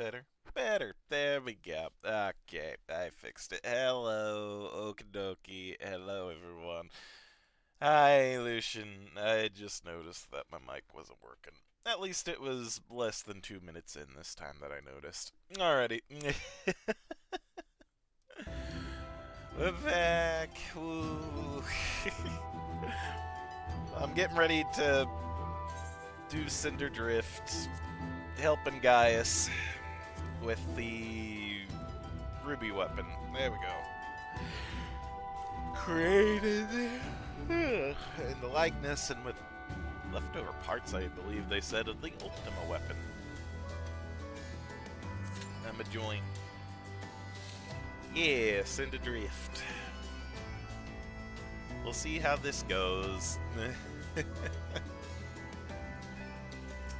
Better? Better. There we go. Okay, I fixed it. Hello, okie dokie. Hello, everyone. Hi, Lucian. I just noticed that my mic wasn't working. At least it was less than 2 minutes in this time that I noticed. Alrighty. We're back. Woo. I'm getting ready to do Cinder Drift, helping Gaius with the ruby weapon. There we go. Created in the likeness and with leftover parts, I believe they said, of the Ultima weapon. I'm a join. Yeah, Cinder Drift. We'll see how this goes.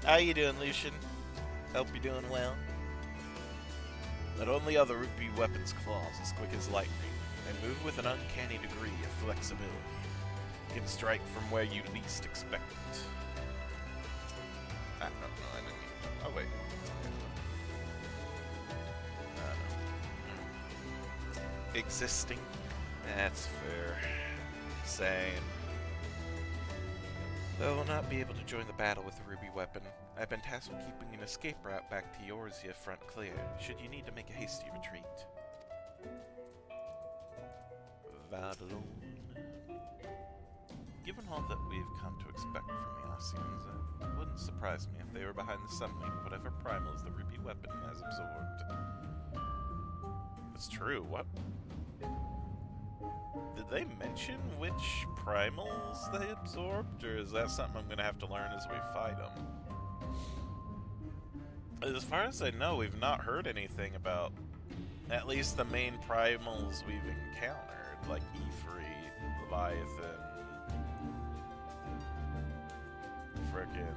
How you doing, Lucian? Hope you're doing well. Not only are the ruby weapon's claws as quick as lightning, they move with an uncanny degree of flexibility. You can strike from where you least expect it. I don't know, I didn't mean... Oh, wait. No. Existing? That's fair. Same. Though I will not be able to join the battle with the ruby weapon, I've been tasked with keeping an escape route back to Eorzea front clear, should you need to make a hasty retreat. Vadalon. Given all that we've come to expect from the Ossians, it wouldn't surprise me if they were behind the summoning of whatever primals the ruby weapon has absorbed. It's true, what? Did they mention which primals they absorbed, or is that something I'm going to have to learn as we fight them? As far as I know, we've not heard anything about at least the main primals we've encountered, like Ifrit, Leviathan, frickin'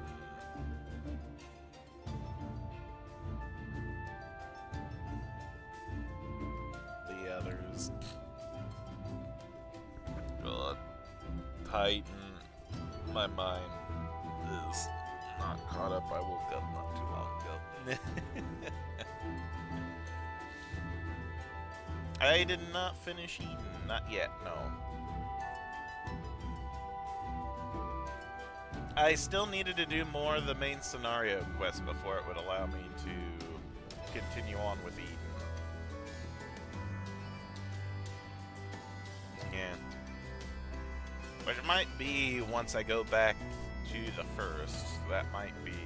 the others. God. Titan. My mind is not caught up. I woke up not too long ago. I did not finish eating. Not yet, no. I still needed to do more of the main scenario quest before it would allow me to continue on with eating. Yeah. Which might be once I go back to the first. That might be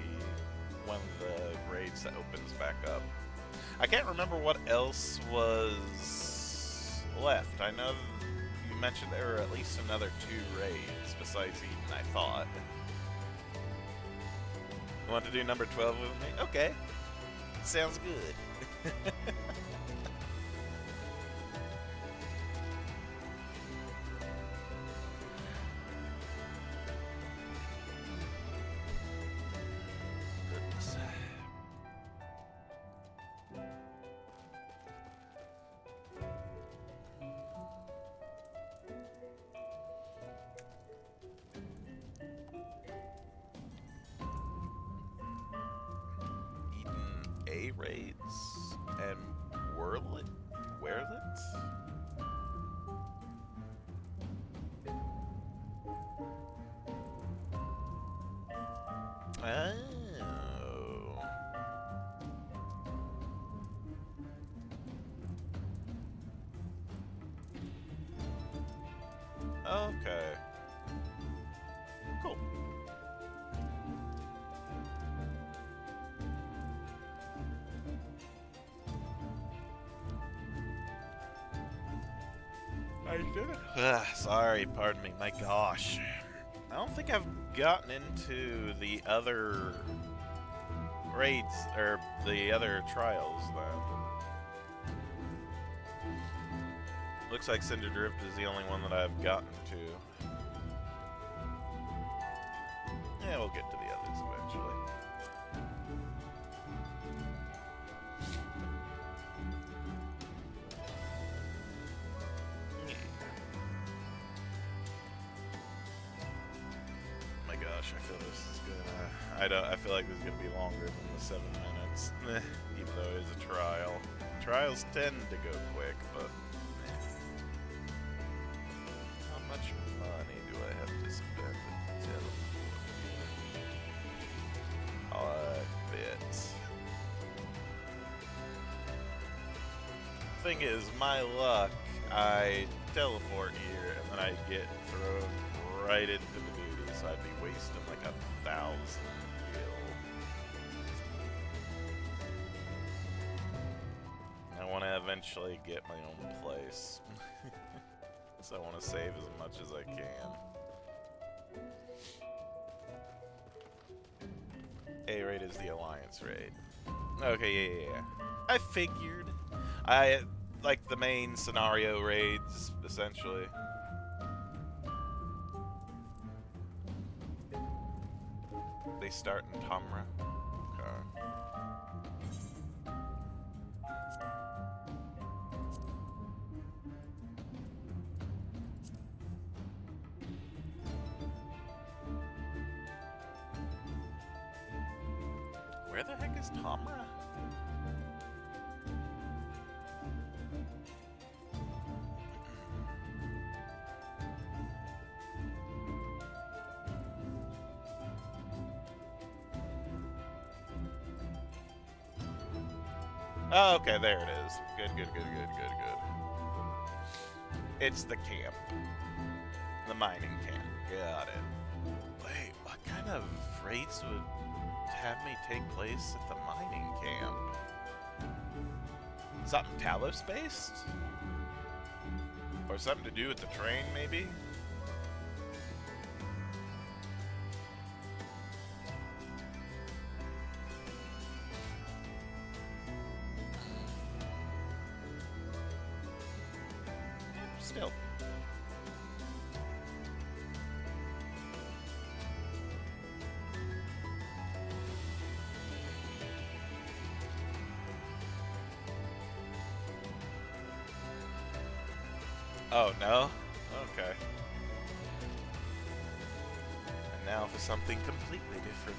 one of the raids that opens back up. I can't remember what else was left. I know you mentioned there were at least another 2 raids besides Eden, I thought. You want to do number 12 with me? Okay. Sounds good. Goodness. A raids and Werlet? Oh. Okay. Cool. I did it. Sorry, pardon me. My gosh. I don't think I've gotten into the other raids, or the other trials, though. Looks like Cinder Drift is the only one that I've gotten to. Yeah, we'll get to the others eventually. My gosh, I feel this is gonna... I feel like this is gonna be longer than the 7 minutes. Even though, is a trial. Trials tend to go quick, but how much money do I have to spend to teleport? A bit. Thing is, my luck, I teleport here and then I get thrown right into the booty, so I'd be wasting like 1,000 gil. I want to eventually get my own place. So I want to save as much as I can. A raid is the alliance raid. Okay, yeah. I figured. I like the main scenario raids, essentially. They start in Tamra. Okay. Where the heck is Tamra? Oh, okay, there it is. Good. It's the camp. The mining camp. Got it. Wait, what kind of raids would have me take place at the mining camp? Something Talos-based? Or something to do with the train, maybe? Still. Oh, no? Okay. And now for something completely different.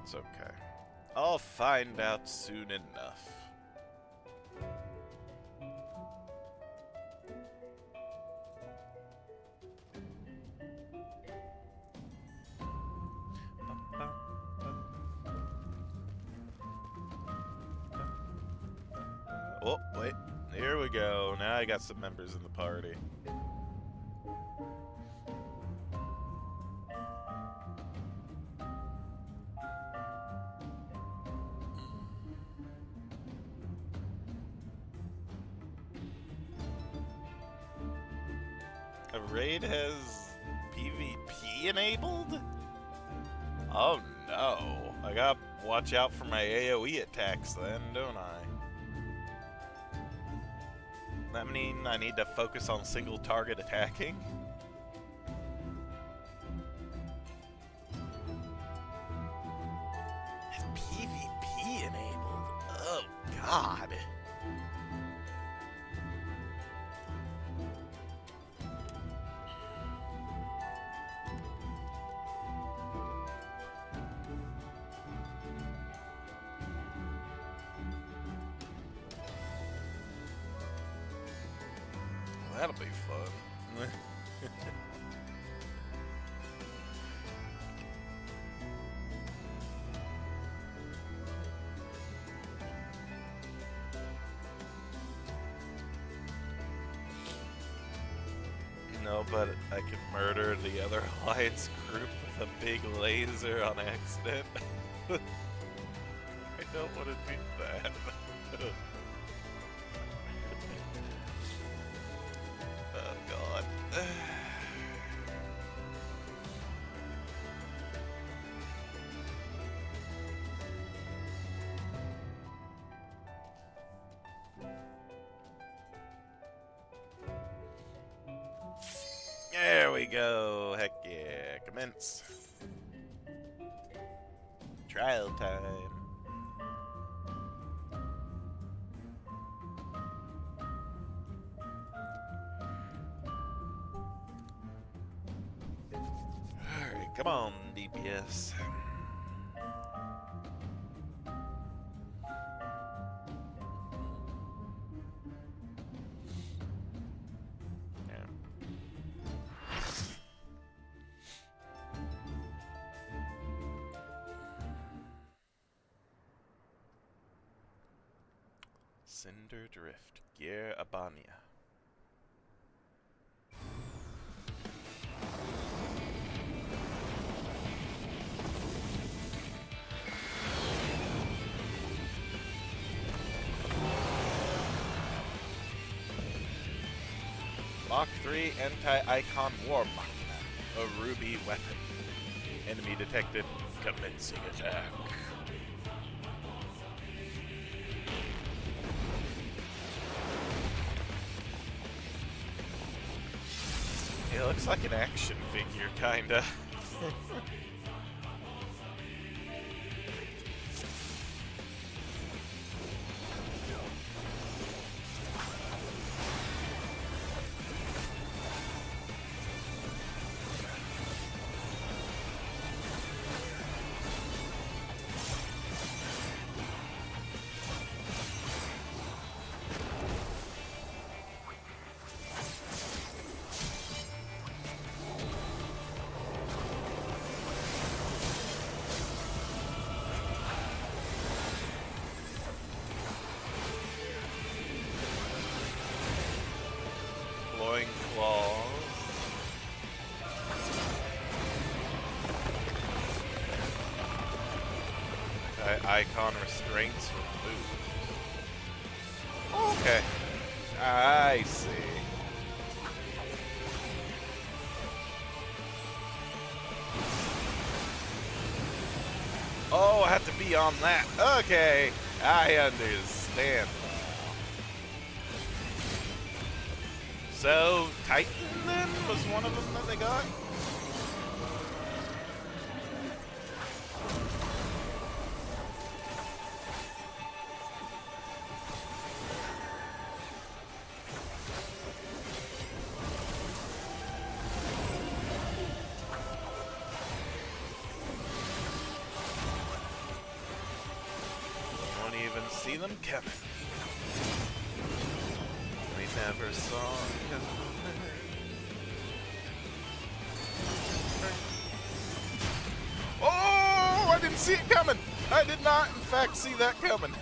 It's okay. I'll find out soon enough. Oh, wait. Here we go. Now I got some members in the party. A raid has PvP enabled? Oh no. I gotta watch out for my AoE attacks then, don't I? That mean I need to focus on single target attacking? It's PvP enabled? Oh god. That'll be fun. No, but I could murder the other alliance group with a big laser on accident. I don't want to do that. Oh god. There we go. Heck yeah. Commence. Trial time. Come on, DPS. Cinder Drift, Gear Abania. Mach 3 Anti-Icon War Machina, a ruby weapon. Enemy detected, commencing attack. It looks like an action figure, kinda. Glowing claws. Icon restraints removed. Okay. I see. Oh, I have to be on that. Okay. I understand. So, Titan then was one of them that they got? Won't even see them coming. We never saw him. Oh, I didn't see it coming. I did not, in fact, see that coming.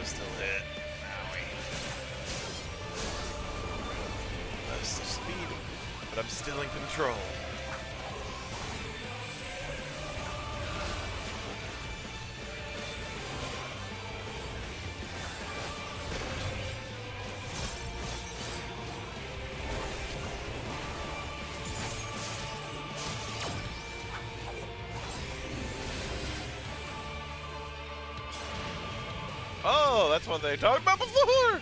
Still hit. That's the speed, but I'm still in control. Oh, that's what they talked about before!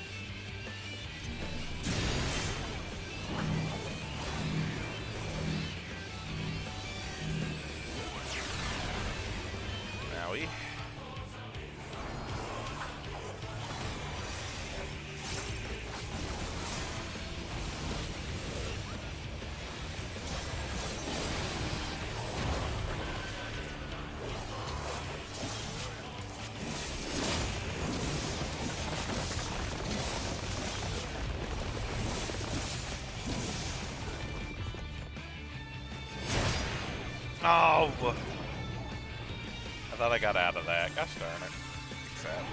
Maui. Oh! I thought I got out of that. Gosh darn it. Sad.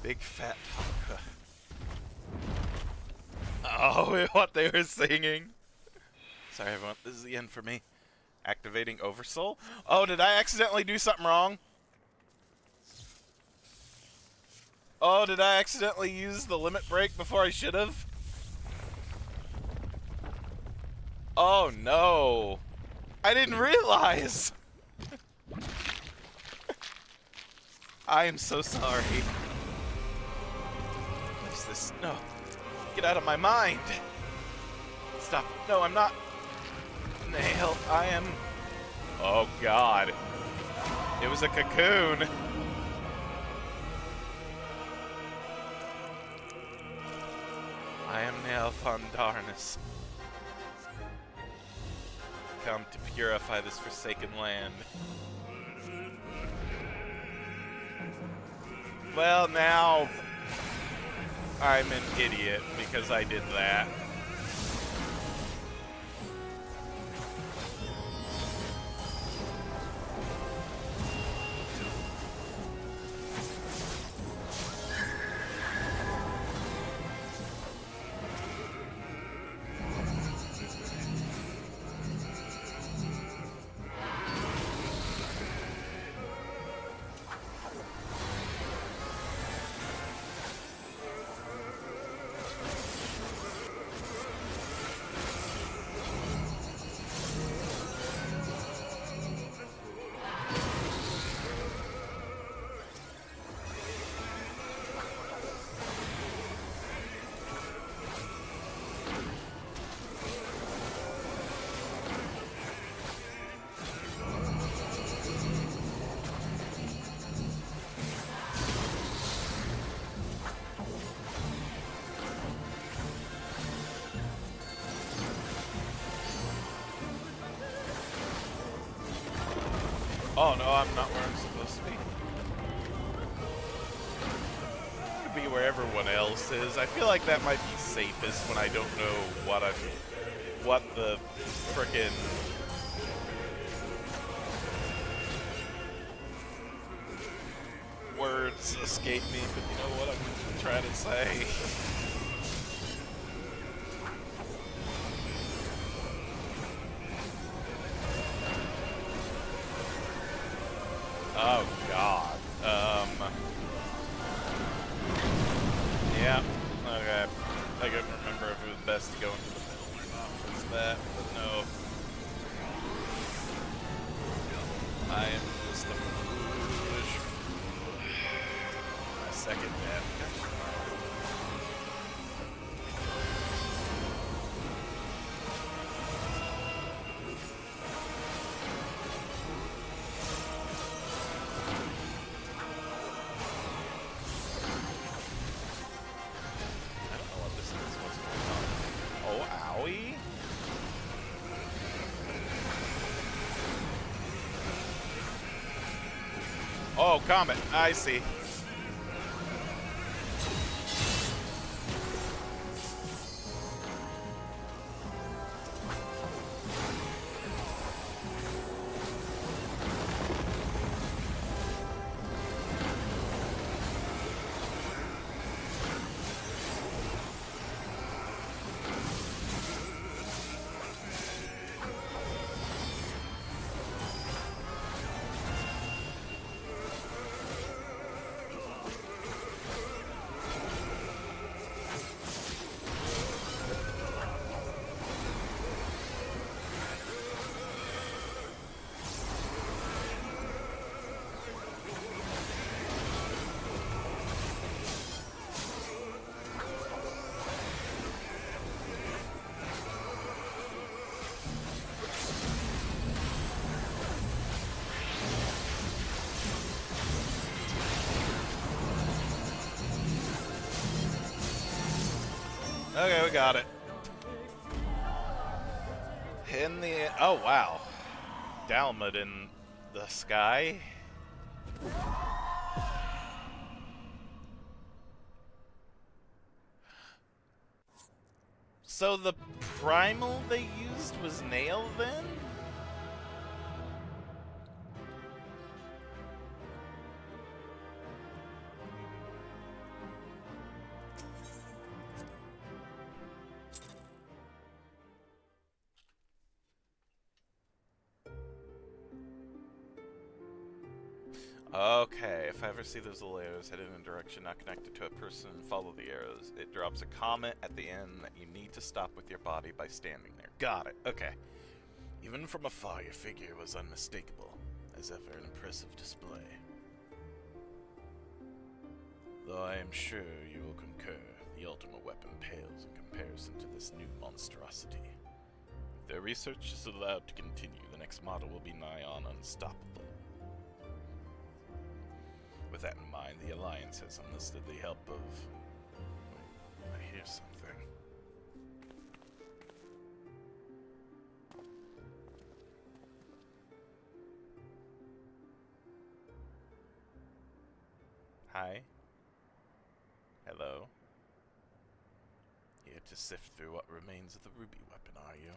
Big fat taco. Oh, what they were singing. Sorry, everyone. This is the end for me. Activating Oversoul. Oh, did I accidentally do something wrong? Oh, did I accidentally use the limit break before I should have? Oh, no. I didn't realize. I am so sorry. What is this? No. Get out of my mind. Stop. No, I'm not. Nail. I am. Oh, God. It was a cocoon. I am Nail Fondarnus. Come to purify this forsaken land. Well, now I'm an idiot because I did that. Oh no, I'm not where I'm supposed to be. I'm gonna be where everyone else is. I feel like that might be safest when I don't know what the frickin' words escape me, but you know what I'm trying to say. Oh God. Yeah. Okay. I couldn't remember if it was best to go into the middle or not. Was that? But no. I am just a foolish. My second death. Oh, Comet. I see. Okay, we got it. In the... Oh, wow. Dalmud in the sky. So the primal they used was Nail, then? Okay, if I ever see those little arrows headed in a direction not connected to a person and follow the arrows, it drops a comment at the end that you need to stop with your body by standing there. Got it, okay. Even from afar, your figure was unmistakable, as ever an impressive display. Though I am sure you will concur, the ultimate weapon pales in comparison to this new monstrosity. If their research is allowed to continue, the next model will be nigh on unstoppable. With that in mind, the Alliance has enlisted the help of... Wait, I hear something. Hi? Hello? Here to sift through what remains of the ruby weapon, are you?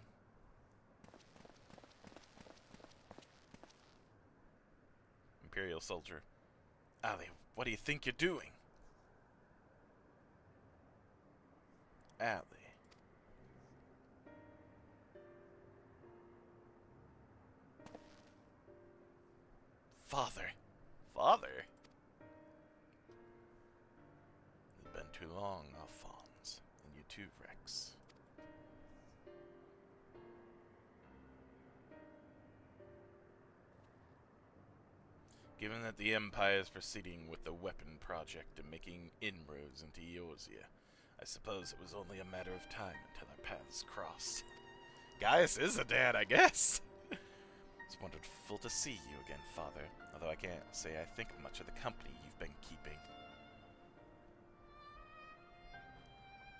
Imperial soldier. Ali, what do you think you're doing? Ali. Father. Father? It's been too long, Alphonse. And you too, Rex. Given that the Empire is proceeding with the weapon project and making inroads into Eorzea, I suppose it was only a matter of time until our paths crossed. Gaius is a dad, I guess! It's wonderful to see you again, Father, although I can't say I think much of the company you've been keeping.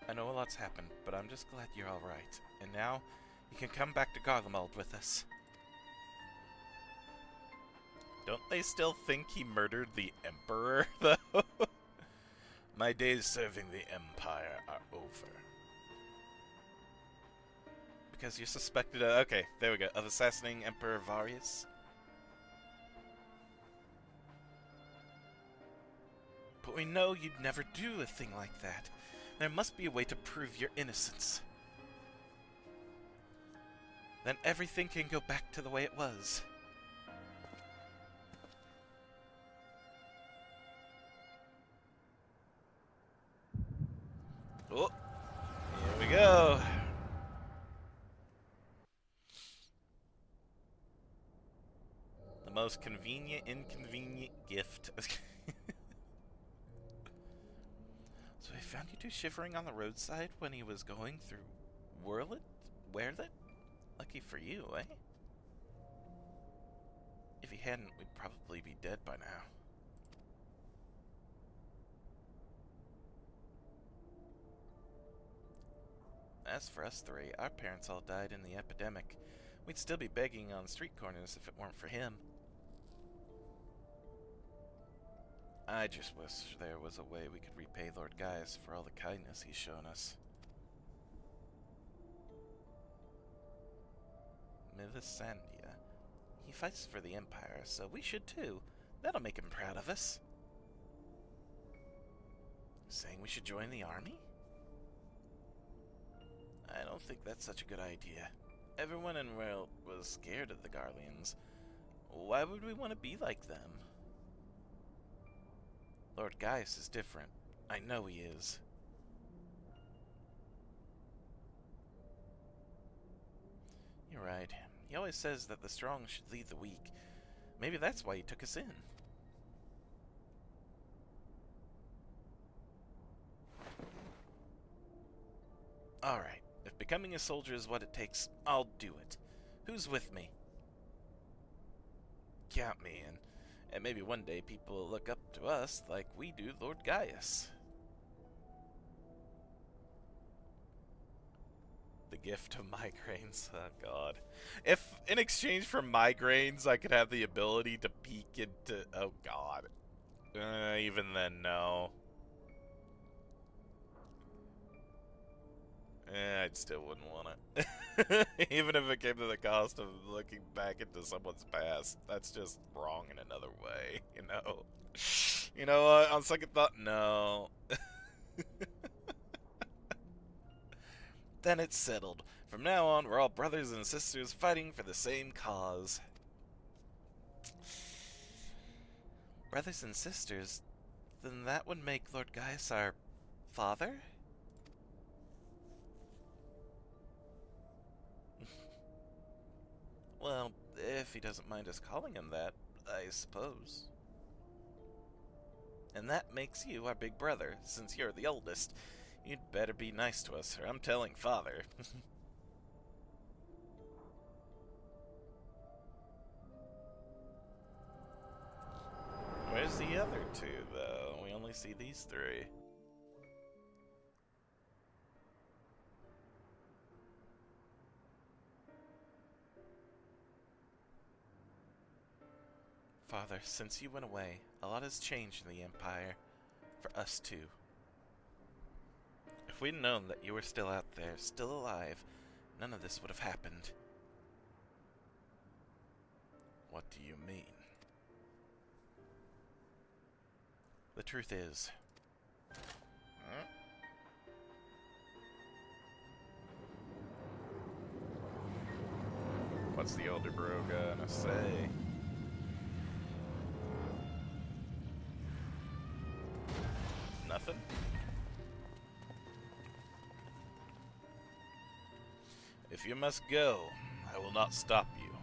I know a lot's happened, but I'm just glad you're alright. And now, you can come back to Garlemald with us. Don't they still think he murdered the Emperor, though? My days serving the Empire are over. Because you're suspected of... Okay, there we go. Of assassinating Emperor Varius? But we know you'd never do a thing like that. There must be a way to prove your innocence. Then everything can go back to the way it was. Oh, here we go. The most inconvenient gift. So he found you two shivering on the roadside when he was going through Werelit? Lucky for you, eh? If he hadn't, we'd probably be dead by now. As for us three, our parents all died in the epidemic. We'd still be begging on street corners if it weren't for him. I just wish there was a way we could repay Lord Gaius for all the kindness he's shown us. Milisandia. He fights for the Empire, so we should too. That'll make him proud of us. Saying we should join the army? I don't think that's such a good idea. Everyone in Wales was scared of the Garleans. Why would we want to be like them? Lord Gaius is different. I know he is. You're right. He always says that the strong should lead the weak. Maybe that's why he took us in. Alright. If becoming a soldier is what it takes, I'll do it. Who's with me? Count me in. And maybe one day people will look up to us like we do Lord Gaius. The gift of migraines. Oh, God. If, in exchange for migraines, I could have the ability to peek into... Oh, God. Even then, no. I still wouldn't want it. Even if it came to the cost of looking back into someone's past. That's just wrong in another way, you know? You know what? On second thought, no. Then it's settled. From now on, we're all brothers and sisters fighting for the same cause. Brothers and sisters? Then that would make Lord Gaius our father? Well, if he doesn't mind us calling him that, I suppose. And that makes you our big brother, since you're the oldest. You'd better be nice to us, or I'm telling Father. Where's the other two, though? We only see these three. Father, since you went away, a lot has changed in the Empire. For us too. If we'd known that you were still out there, still alive, none of this would have happened. What do you mean? The truth is... Huh? What's the older bro gonna say? Nothing? If you must go, I will not stop you.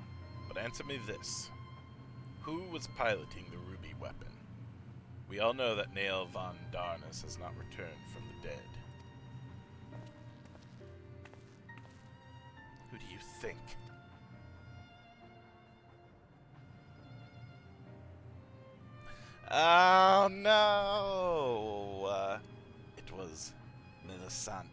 But answer me this. Who was piloting the ruby weapon? We all know that Nail von Darnus has not returned from the dead. Who do you think? Oh no! It was Melisandre.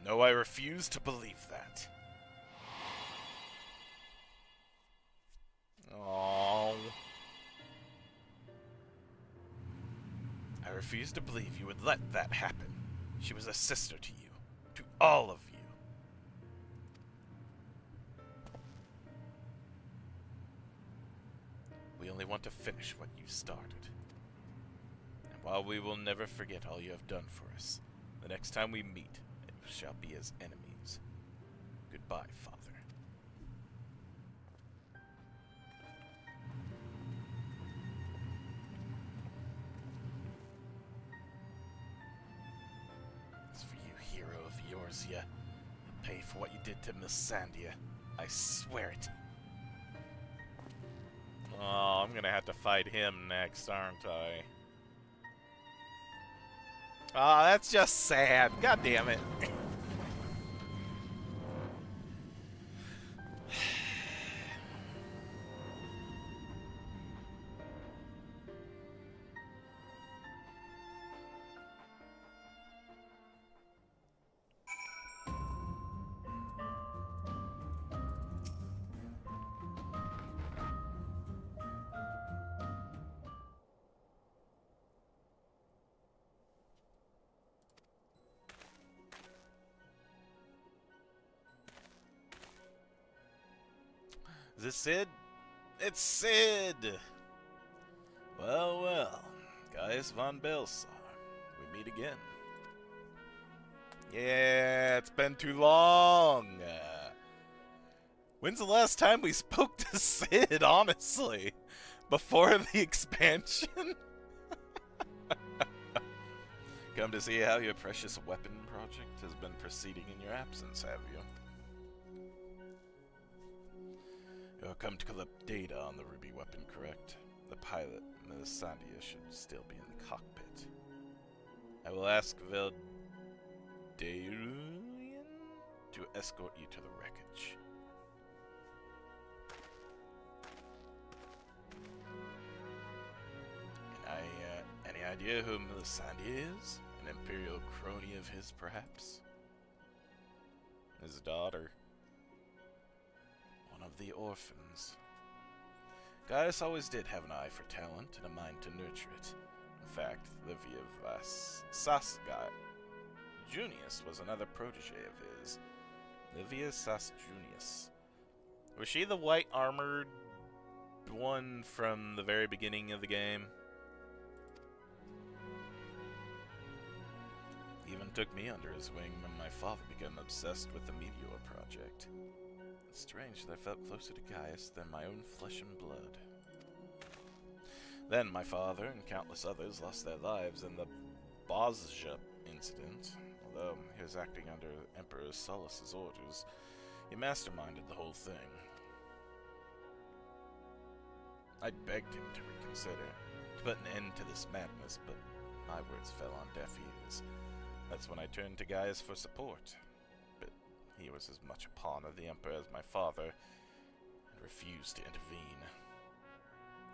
No. No, I refuse to believe that. Oh. I refuse to believe you would let that happen. She was a sister to you. To all of you. We only want to finish what you started. And while we will never forget all you have done for us, the next time we meet, it shall be as enemies. Goodbye, Father. As for you, hero of yours, you'll pay for what you did to Miss Sandia. I swear it. Oh, I'm gonna have to fight him next, aren't I? Oh, that's just sad. God damn it. Is this Sid? It's Sid! Well, well. Gaius von Belsar. We meet again. Yeah, it's been too long. When's the last time we spoke to Sid, honestly? Before the expansion? Come to see how your precious weapon project has been proceeding in your absence, have you? You'll come to collect data on the ruby weapon, correct? The pilot, Melisandre, should still be in the cockpit. I will ask Veldarian to escort you to the wreckage. And any idea who Melisandre is? An imperial crony of his, perhaps? His daughter. One of the orphans. Gaius always did have an eye for talent and a mind to nurture it. In fact, Livia Sasgai Junius was another protege of his. Livia Sas Junius. Was she the white armored one from the very beginning of the game? He even took me under his wing when my father became obsessed with the Meteor Project. It's strange that I felt closer to Gaius than my own flesh and blood. Then my father and countless others lost their lives in the Bozja incident. Although he was acting under Emperor Solus's orders, he masterminded the whole thing. I begged him to reconsider, to put an end to this madness, but my words fell on deaf ears. That's when I turned to Gaius for support. But he was as much a pawn of the Emperor as my father, and refused to intervene.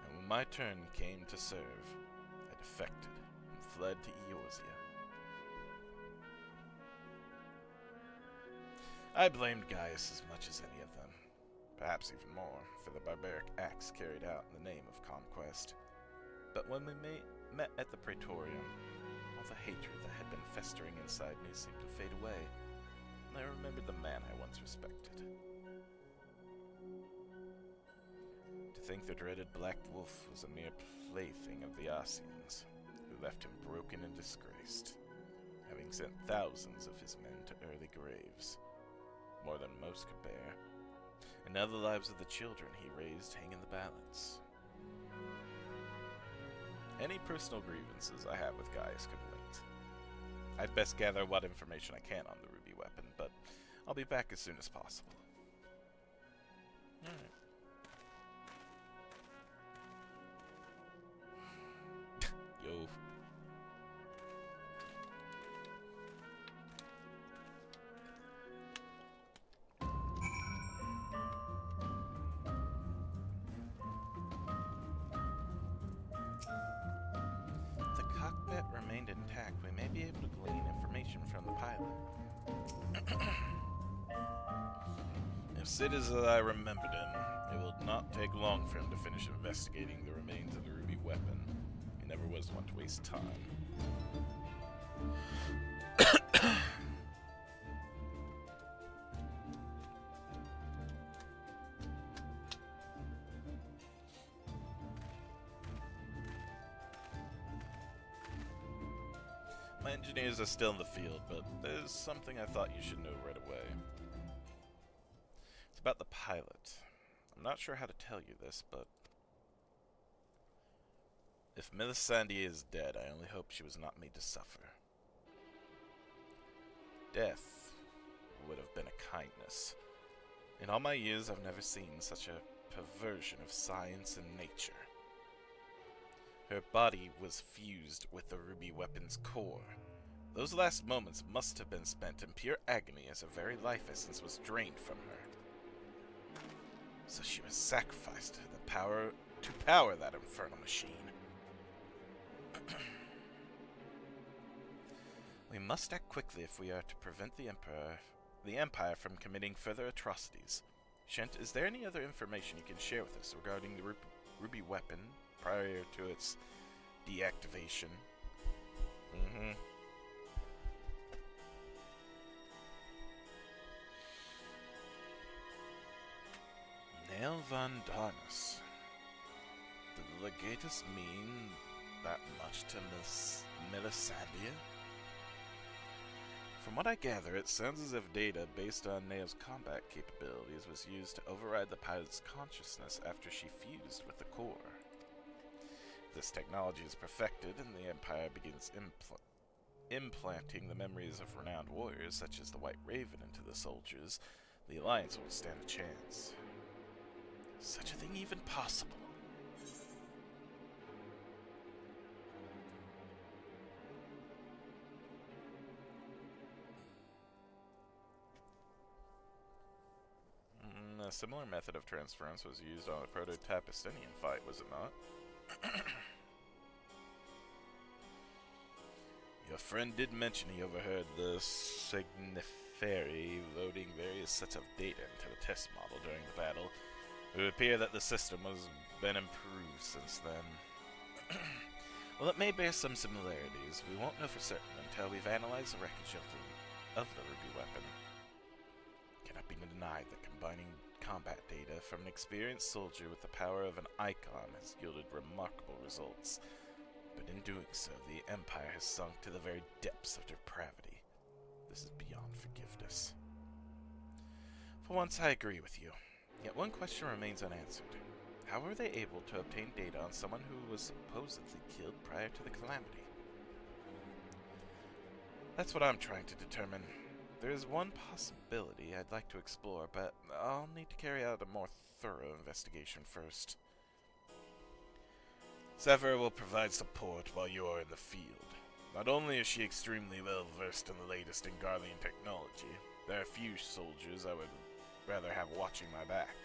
And when my turn came to serve, I defected and fled to Eorzea. I blamed Gaius as much as any of them, perhaps even more, for the barbaric acts carried out in the name of conquest. But when we met at the Praetorium, all the hatred that had been festering inside me seemed to fade away, and I remembered the man I once respected. To think the dreaded Black Wolf was a mere plaything of the Asians, who left him broken and disgraced, having sent thousands of his men to early graves, more than most could bear, and now the lives of the children he raised hang in the balance. Any personal grievances I have with Gaius could wait. I'd best gather what information I can on the ruby weapon, but I'll be back as soon as possible. Alright. Yo. If the cockpit remained intact, we may be able to glean information from the pilot. If Sid is as I remembered him, it will not take long for him to finish investigating the remains of the ruby weapon. He never was one to waste time. My engineers are still in the field, but there's something I thought you should know right away. It's about the pilot. I'm not sure how to tell you this, but if Melisandre is dead, I only hope she was not made to suffer. Death would have been a kindness. In all my years, I've never seen such a perversion of science and nature. Her body was fused with the ruby weapon's core. Those last moments must have been spent in pure agony as her very life essence was drained from her. So she was sacrificed to power that infernal machine. We must act quickly if we are to prevent the Empire from committing further atrocities. Shent, is there any other information you can share with us regarding the ruby weapon prior to its deactivation? Nail Von Darnus. Did the Legatus mean that much to Miss Melisandre? From what I gather, it sounds as if data based on Nail's combat capabilities was used to override the pilot's consciousness after she fused with the core. If this technology is perfected and the Empire begins implanting the memories of renowned warriors such as the White Raven into the soldiers, the Alliance won't stand a chance. Is such a thing even possible? A similar method of transference was used on the Proto-Tapistinian fight, was it not? Your friend did mention he overheard the Signiferi loading various sets of data into the test model during the battle. It would appear that the system has been improved since then. Well, it may bear some similarities. We won't know for certain until we've analyzed the wreckage of the ruby weapon. It cannot be denied that combining combat data from an experienced soldier with the power of an icon has yielded remarkable results. But in doing so, the Empire has sunk to the very depths of depravity. This is beyond forgiveness. For once, I agree with you. Yet one question remains unanswered. How were they able to obtain data on someone who was supposedly killed prior to the calamity? That's what I'm trying to determine. There is one possibility I'd like to explore, but I'll need to carry out a more thorough investigation first. Zephyr will provide support while you are in the field. Not only is she extremely well versed in the latest in Garlean technology, there are few soldiers I would rather have watching my back.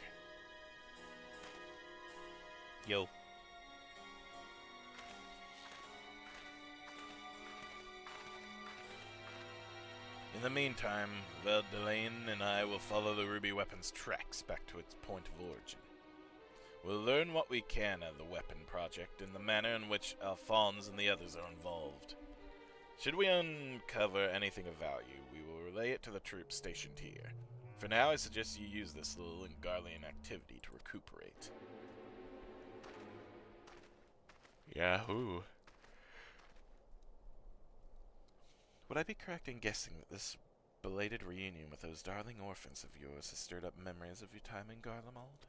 Yo. In the meantime, Veldelaine and I will follow the ruby weapon's tracks back to its point of origin. We'll learn what we can of the weapon project and the manner in which Alphonse and the others are involved. Should we uncover anything of value, we will relay it to the troops stationed here. For now, I suggest you use this little Garlean activity to recuperate. Yahoo! Would I be correct in guessing that this belated reunion with those darling orphans of yours has stirred up memories of your time in Garlemald?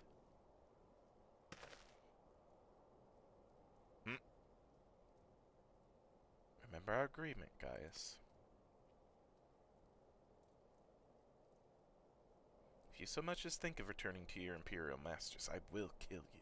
Remember our agreement, Gaius. If you so much as think of returning to your Imperial masters, I will kill you.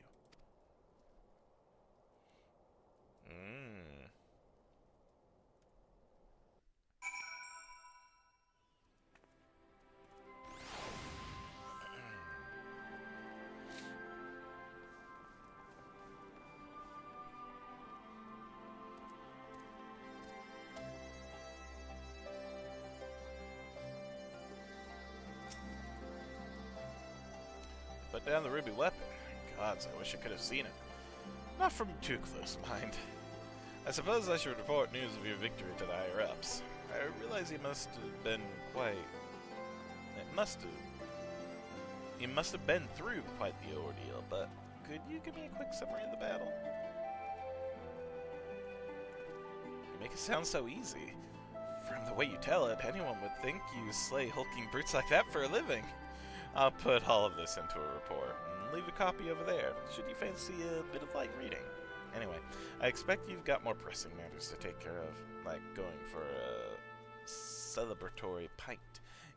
Put down the ruby weapon. Gods, I wish I could have seen it. Not from too close, mind. I suppose I should report news of your victory to the higher-ups. I realize you must have been quite... You must have been through quite the ordeal, but could you give me a quick summary of the battle? You make it sound so easy. From the way you tell it, anyone would think you slay hulking brutes like that for a living. I'll put all of this into a report, and leave a copy over there, should you fancy a bit of light reading. Anyway, I expect you've got more pressing matters to take care of, like going for a celebratory pint.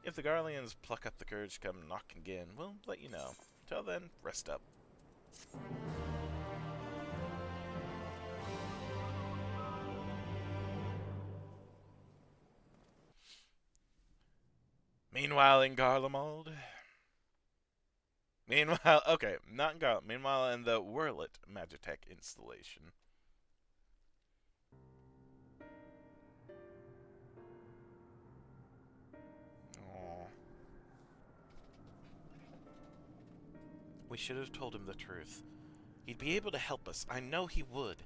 If the Garleans pluck up the courage to come knocking again, we'll let you know. Till then, rest up. Meanwhile in Garlemald... okay, not in Garlemald. Meanwhile in the Whirlit Magitech installation. Aww. We should have told him the truth. He'd be able to help us. I know he would.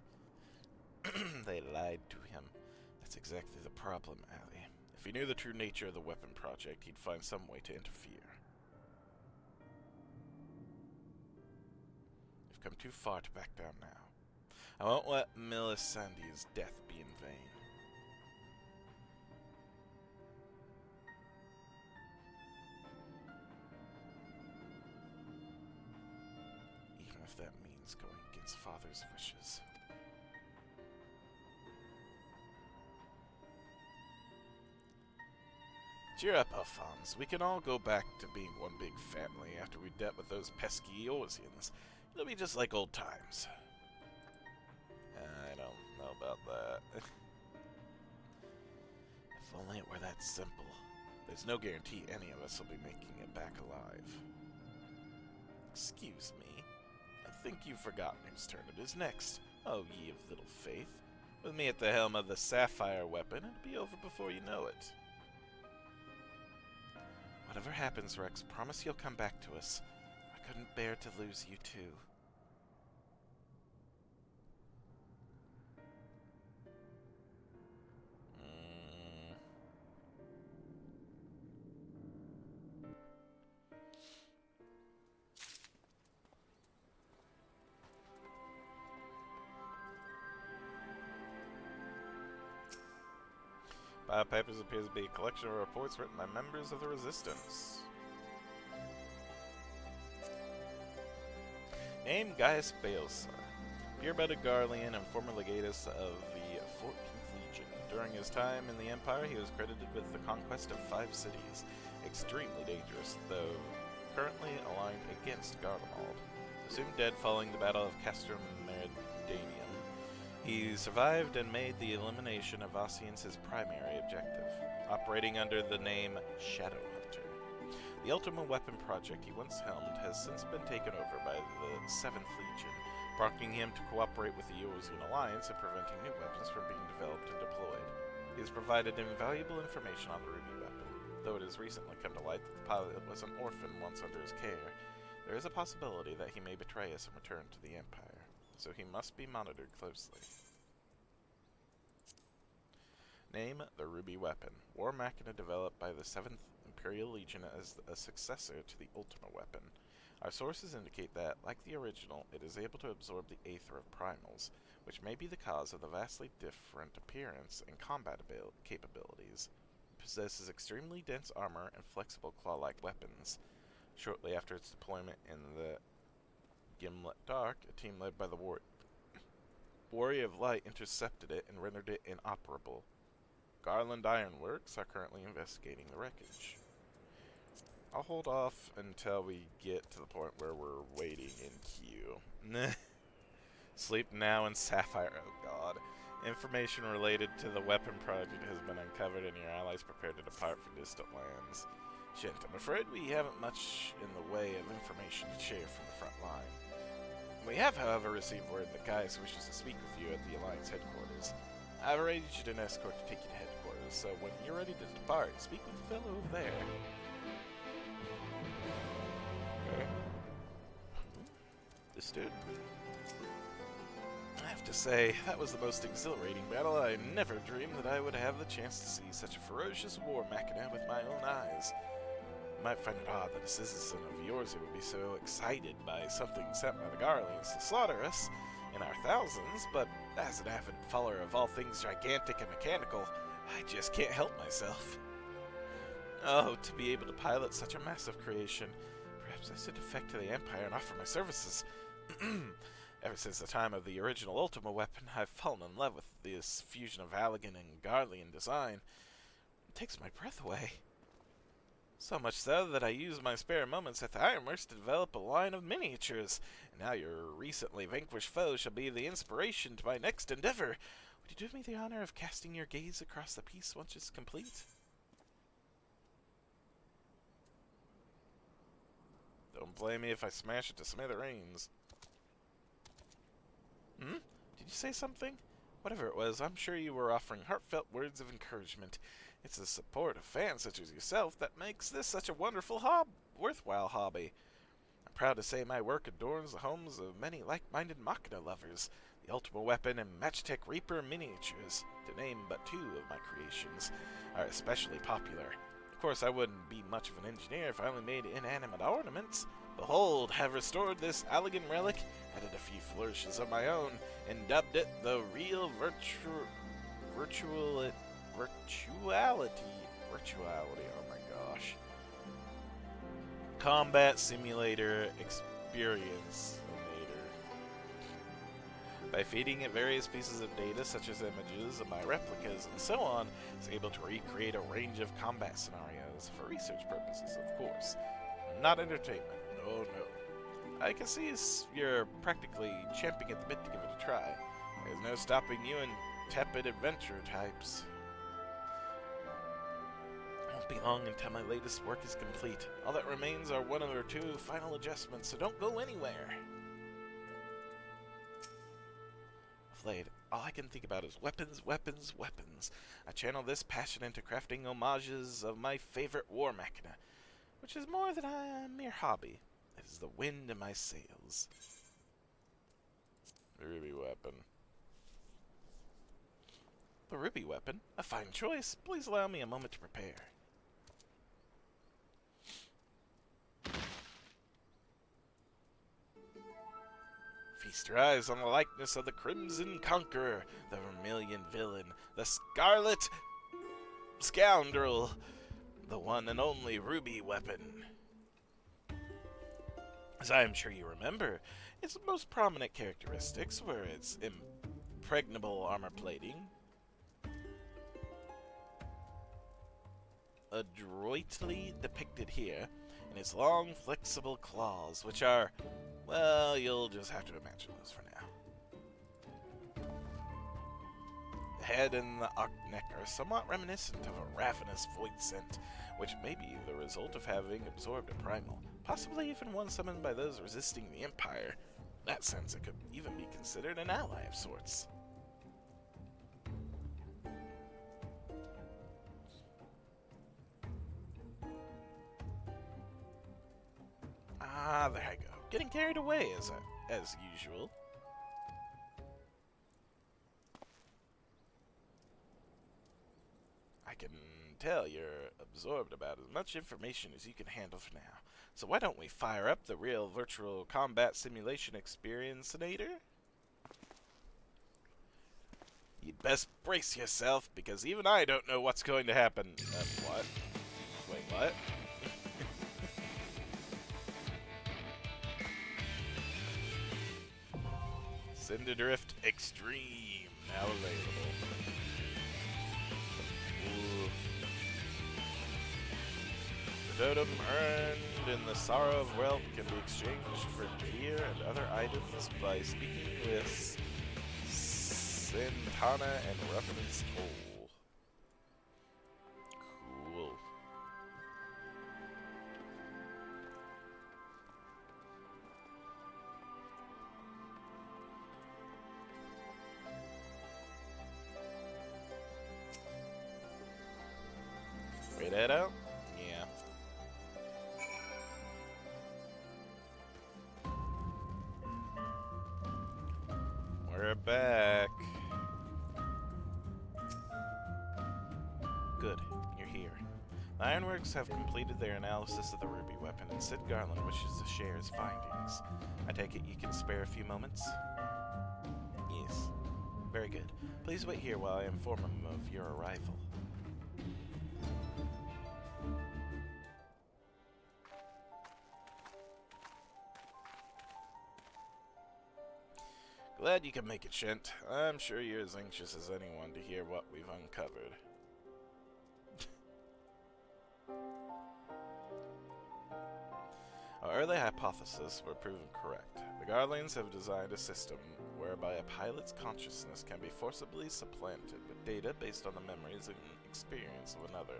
They lied to him. That's exactly the problem, Allie. If he knew the true nature of the weapon project, he'd find some way to interfere. We've come too far to back down now. I won't let Melisandre's death be in vain. Even if that means going against Father's wishes. Cheer up, Alphonse. We can all go back to being one big family after we dealt with those pesky Eorzeans. It'll be just like old times. I don't know about that. If only it were that simple. There's no guarantee any of us will be making it back alive. Excuse me. I think you've forgotten whose turn it is next. Oh, ye of little faith. With me at the helm of the sapphire weapon, it'll be over before you know it. Whatever happens, Rex, promise you'll come back to us. I couldn't bear to lose you, too. Biopapers appears to be a collection of reports written by members of the Resistance. Name Gaius Baelsar. Pure-blooded Garlean and former legatus of the 14th Legion. During his time in the Empire, he was credited with the conquest of 5 cities. Extremely dangerous, though currently aligned against Garlemald. Assumed dead following the Battle of Castrum Meridianum, he survived and made the elimination of Vossians his primary objective, operating under the name Shadowhunter. The Ultima Weapon project he once helmed has since been taken over by the 7th Legion, prompting him to cooperate with the Eorzean Alliance and preventing new weapons from being developed and deployed. He has provided invaluable information on the Ruby weapon, though it has recently come to light that the pilot was an orphan once under his care. There is a possibility that he may betray us and return to the Empire, so he must be monitored closely. Name the Ruby Weapon. War Machina developed by the 7th Imperial Legion as a successor to the Ultima Weapon. Our sources indicate that, like the original, it is able to absorb the aether of primals, which may be the cause of the vastly different appearance and combat capabilities. It possesses extremely dense armor and flexible claw-like weapons. Shortly after its deployment in the Gimlet Dark, a team led by the Warrior of Light intercepted it and rendered it inoperable. Garland Ironworks are currently investigating the wreckage. I'll hold off until we get to the point where we're waiting in queue. Sleep now in Sapphire, oh god. Information related to the weapon project has been uncovered and your allies prepare to depart for distant lands. Shit, I'm afraid we haven't much in the way of information to share from the front line. We have, however, received word that Gaius wishes to speak with you at the Alliance headquarters. I've arranged an escort to take you to headquarters, so when you're ready to depart, speak with the fellow over there. Okay. This dude. I have to say, that was the most exhilarating battle. I never dreamed that I would have the chance to see such a ferocious war machina with my own eyes. You might find it odd that a citizen of yours would be so excited by something sent by the Garleans to slaughter us in our thousands, but as an avid follower of all things gigantic and mechanical, I just can't help myself. Oh, to be able to pilot such a massive creation. Perhaps I should defect to the Empire and offer my services. Ever since the time of the original Ultima Weapon, I've fallen in love with this fusion of Allegan and Garlean design. It takes my breath away. So much so that I use my spare moments at the Ironworks to develop a line of miniatures, and now your recently vanquished foe shall be the inspiration to my next endeavor. Would you do me the honor of casting your gaze across the piece once it's complete? Don't blame me if I smash it to smithereens. Did you say something? Whatever it was, I'm sure you were offering heartfelt words of encouragement. It's the support of fans such as yourself that makes this such a wonderful worthwhile hobby. I'm proud to say my work adorns the homes of many like-minded Machina lovers. The Ultima Weapon and Magitech Reaper miniatures, to name but 2 of my creations, are especially popular. Of course, I wouldn't be much of an engineer if I only made inanimate ornaments. Behold, have restored this Allegan relic, added a few flourishes of my own, and dubbed it the real virtuality. Oh my gosh. Combat Simulator Experience. By feeding it various pieces of data such as images of my replicas and so on, it's able to recreate a range of combat scenarios for research purposes, of course. Not entertainment. Oh no. I can see you're practically champing at the bit to give it a try. There's no stopping you and tepid adventure types. It won't be long until my latest work is complete. All that remains are 1 or 2 final adjustments, so don't go anywhere. Flayed. All I can think about is weapons, weapons, weapons. I channel this passion into crafting homages of my favorite war machina, which is more than a mere hobby. It is the wind in my sails. Ruby Weapon. The Ruby Weapon? A fine choice. Please allow me a moment to prepare. Feast your eyes on the likeness of the Crimson Conqueror, the Vermilion Villain, the Scarlet Scoundrel, the one and only Ruby Weapon. As I am sure you remember, its most prominent characteristics were its impregnable armor plating, adroitly depicted here, and its long, flexible claws, which are, well, you'll just have to imagine those for now. The head and the neck are somewhat reminiscent of a ravenous void scent, which may be the result of having absorbed a primal, possibly even one summoned by those resisting the Empire. In that sense, it could even be considered an ally of sorts. Ah, there I go. Getting carried away as usual. I can tell you're absorbed about as much information as you can handle for now. So why don't we fire up the real virtual combat simulation experiencinator? You'd best brace yourself, because even I don't know what's going to happen. What? Wait, what? Cinder Drift Extreme, now available. Ooh. The totem earned in the Sorrow of Wealth can be exchanged for gear and other items by speaking with Santana and Ruffin's Toll. Cool. Wait that out? Yeah. We're back. Good, you're here. The Ironworks have completed their analysis of the ruby weapon, and Sid Garland wishes to share his findings. I take it you can spare a few moments? Yes. Very good. Please wait here while I inform him of your arrival. Glad you can make it, Shent. I'm sure you're as anxious as anyone to hear what we've uncovered. Our early hypotheses were proven correct. The Garleans have designed a system whereby a pilot's consciousness can be forcibly supplanted with data based on the memories and experience of another.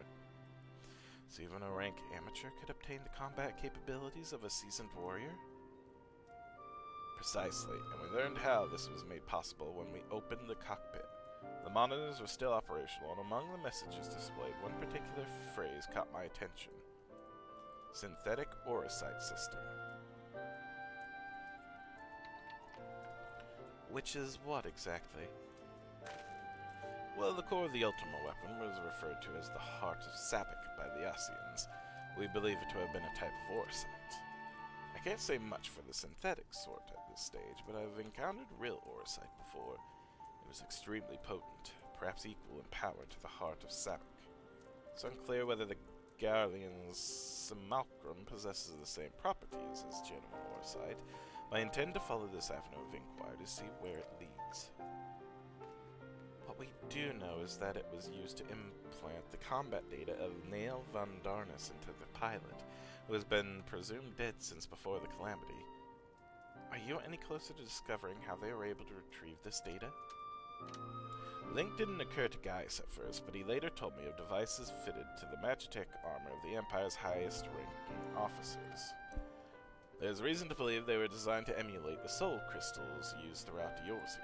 So even a rank amateur could obtain the combat capabilities of a seasoned warrior? Precisely, and we learned how this was made possible when we opened the cockpit. The monitors were still operational, and among the messages displayed, one particular phrase caught my attention. Synthetic Orosite System. Which is what exactly? Well, the core of the Ultima weapon was referred to as the Heart of Sabbac by the Asians. We believe it to have been a type of Orosite. I can't say much for the synthetic sort at this stage, but I've encountered real Orosite before. It was extremely potent, perhaps equal in power to the Heart of Sabbac. It's unclear whether the Garlean's simulacrum possesses the same properties as genuine Orosite, but I intend to follow this avenue of inquiry to see where it leads. What we do know is that it was used to implant the combat data of Nail von Darnus into the pilot, who has been presumed dead since before the calamity. Are you any closer to discovering how they were able to retrieve this data? The link didn't occur to Gaius at first, but he later told me of devices fitted to the Magitech armor of the Empire's highest-ranking officers. There's reason to believe they were designed to emulate the soul crystals used throughout Eorzea.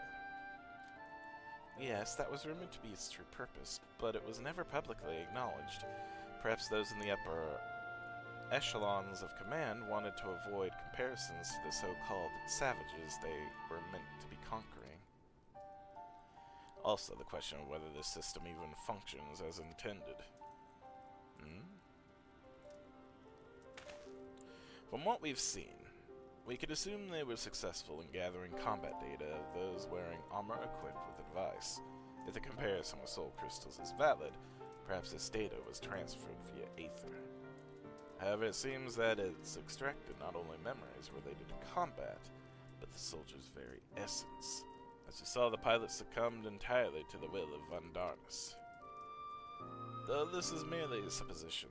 Yes, that was rumored to be its true purpose, but it was never publicly acknowledged. Perhaps those in the upper echelons of command wanted to avoid comparisons to the so-called savages they were meant to be conquering. Also, the question of whether this system even functions as intended. From what we've seen, we could assume they were successful in gathering combat data of those wearing armor equipped with the device. If the comparison with soul crystals is valid, perhaps this data was transferred via Aether. However, it seems that it's extracted not only memories related to combat, but the soldier's very essence. As you saw, the pilot succumbed entirely to the will of Von Darnus. Though this is merely a supposition,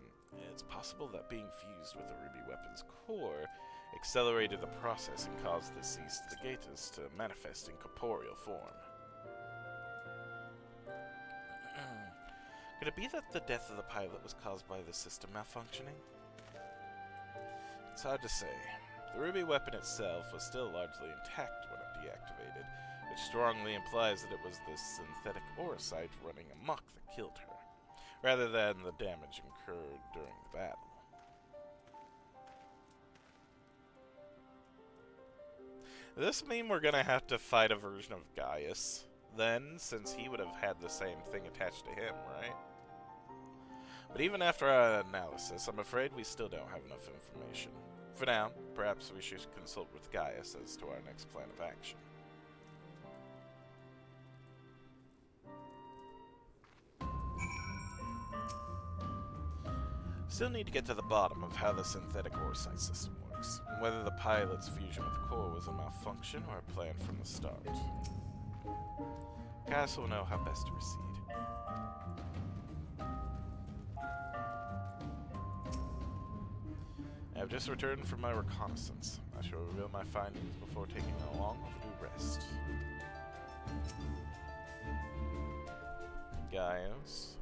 it's possible that being fused with the ruby weapon's core accelerated the process and caused the Seast Legatus to manifest in corporeal form. Could it be that the death of the pilot was caused by the system malfunctioning? It's hard to say. The ruby weapon itself was still largely intact when it deactivated, which strongly implies that it was this synthetic Orosite running amok that killed her, rather than the damage incurred during the battle. Does this mean we're gonna have to fight a version of Gaius, then, since he would have had the same thing attached to him, right? But even after our analysis, I'm afraid we still don't have enough information. For now, perhaps we should consult with Gaius as to our next plan of action. Still need to get to the bottom of how the synthetic Orosite system works, and whether the pilot's fusion with the core was a malfunction or a plan from the start. Gaius will know how best to proceed. I have just returned from my reconnaissance. I shall reveal my findings before taking a long overdue rest. Gaius.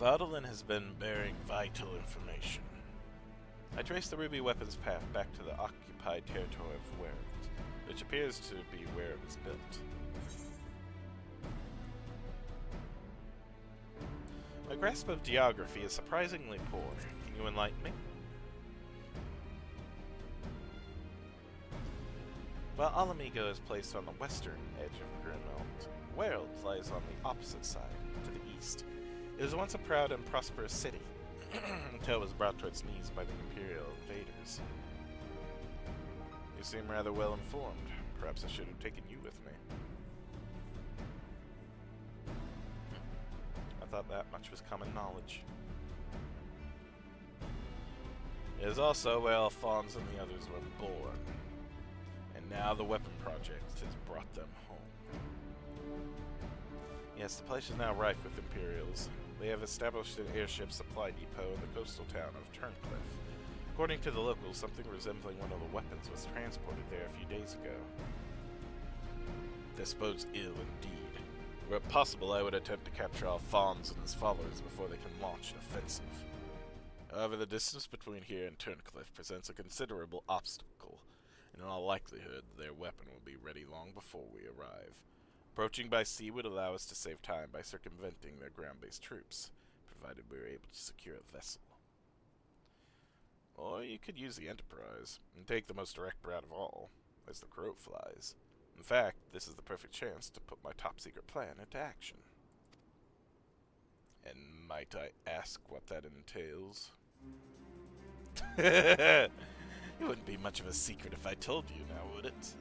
Vaudelin has been bearing vital information. I traced the ruby weapon's path back to the occupied territory of Wereld, which appears to be where it was built. My grasp of geography is surprisingly poor. Can you enlighten me? While Alamigo is placed on the western edge of Grimeld, Wereld lies on the opposite side, to the east. It was once a proud and prosperous city, until it was brought to its knees by the Imperial invaders. You seem rather well informed. Perhaps I should have taken you with me. I thought that much was common knowledge. It is also where Alphonse and the others were born. And now the weapon project has brought them home. Yes, the place is now rife with Imperials. They have established an airship supply depot in the coastal town of Turncliffe. According to the locals, something resembling one of the weapons was transported there a few days ago. This bodes ill indeed. Were it possible, I would attempt to capture Alphonse and his followers before they can launch an offensive. However, the distance between here and Turncliffe presents a considerable obstacle, and in all likelihood, their weapon will be ready long before we arrive. Approaching by sea would allow us to save time by circumventing their ground-based troops, provided we were able to secure a vessel. Or you could use the Enterprise, and take the most direct route of all, as the crow flies. In fact, this is the perfect chance to put my top-secret plan into action. And might I ask what that entails? It wouldn't be much of a secret if I told you now, would it?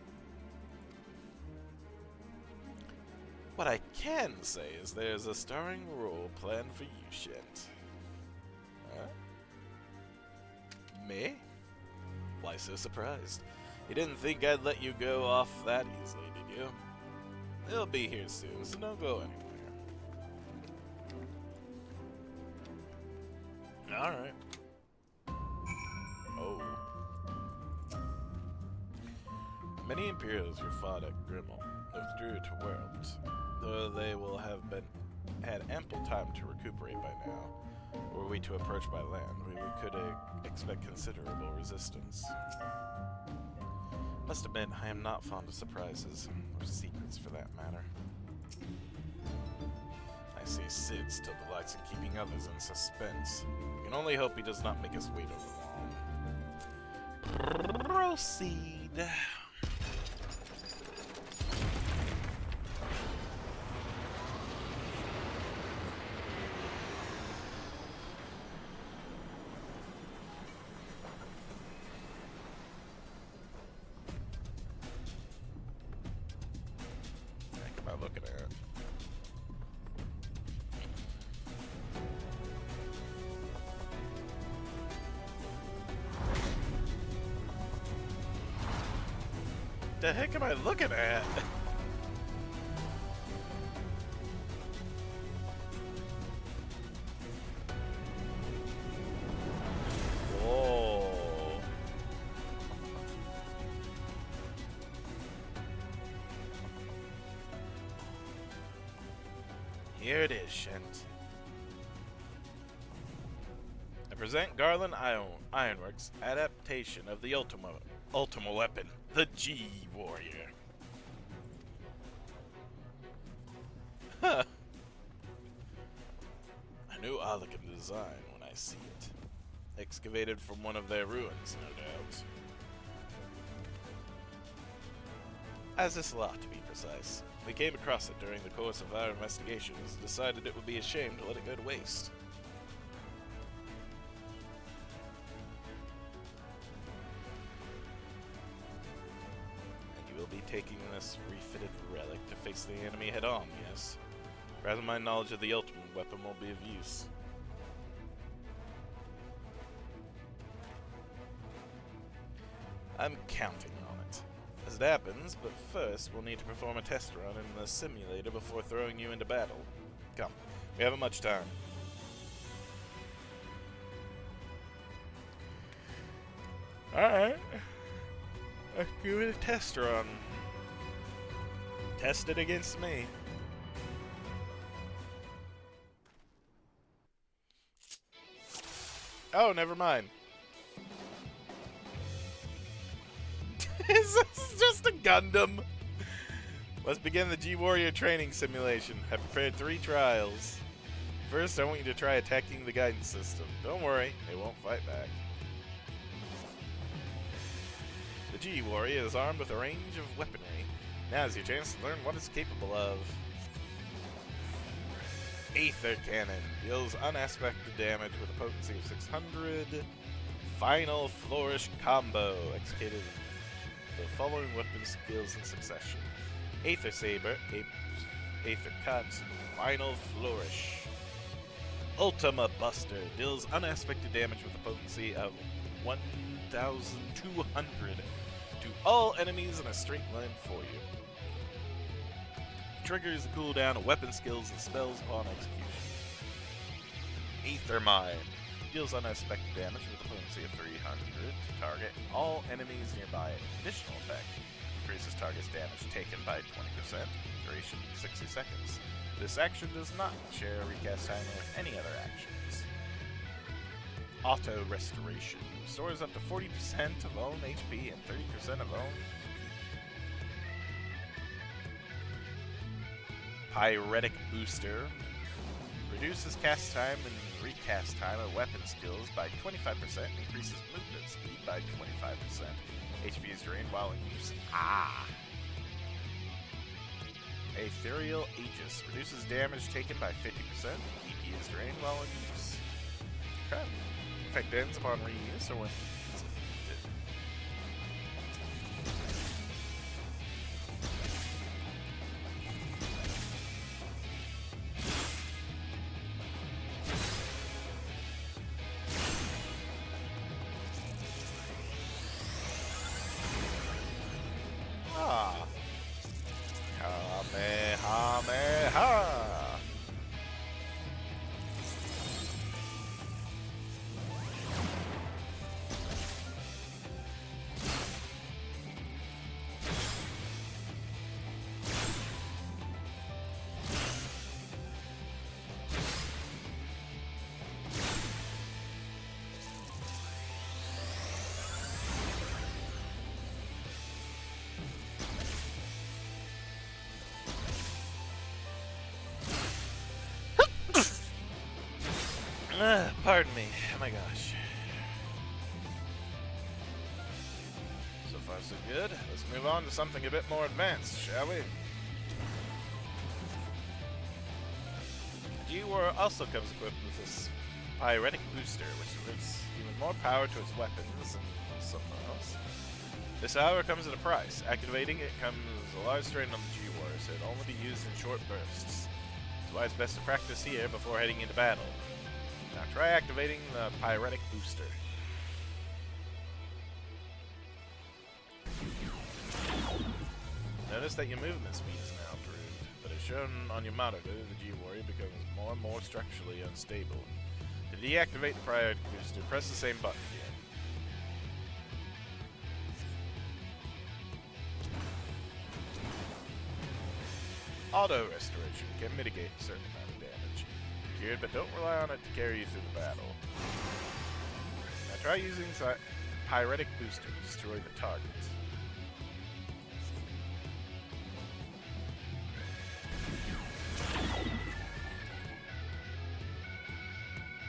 What I can say is there's a starring role planned for you, Shent. Huh? Me? Why so surprised? You didn't think I'd let you go off that easily, did you? They'll be here soon, so don't go anywhere. Alright. Oh. Many Imperials who fought at Grimmel withdrew to Wereld, though they will have had ample time to recuperate by now. Were we to approach by land, we could expect considerable resistance. Must admit, I am not fond of surprises, or secrets for that matter. I see Sid still delights in keeping others in suspense. We can only hope he does not make us wait over long. Proceed. Looking at. the heck am I looking at? Whoa. Here it is, Shent. I present Garland Ironworks' adaptation of the Ultima weapon, the G-Warrior. Huh. A new elegant design when I see it. Excavated from one of their ruins, no doubt. As this lot, to be precise. We came across it during the course of our investigations and decided it would be a shame to let it go to waste. And you will be taking this refitted relic to face the enemy head-on, yes? Rather, my knowledge of the ultimate weapon will be of use. I'm counting on it. As it happens, but first we'll need to perform a test run in the simulator before throwing you into battle. Come, we haven't much time. Alright. Let's give it a test run. Test it against me. Oh, never mind. This is just a Gundam. Let's begin the G-Warrior training simulation. I prepared 3 trials. First, I want you to try attacking the guidance system. Don't worry, they won't fight back. The G-Warrior is armed with a range of weaponry. Now's your chance to learn what it's capable of. Aether Cannon deals unaspected damage with a potency of 600. Final Flourish Combo executed the following weapon skills in succession: Aether Saber, Aether Cut, Final Flourish. Ultima Buster deals unaspected damage with a potency of 1,200 to all enemies in a straight line for you. Triggers the cooldown of weapon skills and spells upon execution. Aether Mine deals unaspected damage with a potency of 300 to target all enemies nearby. Additional effect: increases target's damage taken by 20%, duration 60 seconds. This action does not share a recast timer with any other actions. Auto Restoration restores up to 40% of own HP and 30% of own. Pyretic Booster reduces cast time and recast time of weapon skills by 25%, increases movement speed by 25%. HP is drained while in use. Ethereal Aegis reduces damage taken by 50%. EP is drained while in use. Okay. Effect ends upon reuse or when it's lifted. Kamehameha! Pardon me. Oh my gosh. So far so good. Let's move on to something a bit more advanced, shall we? G-War also comes equipped with this Pyretic Booster, which gives even more power to its weapons and something else. This, however, comes at a price. Activating it comes a large strain on the G-War, so it'll only be used in short bursts. That's why it's best to practice here before heading into battle. Now try activating the Pyretic Booster. Notice that your movement speed is now improved, but as shown on your monitor, the G-Warrior becomes more and more structurally unstable. To deactivate the priority booster, press the same button again. Auto restoration can mitigate a certain amount of damage. Cured, but don't rely on it to carry you through the battle. Now try using Pyretic Booster to destroy the targets.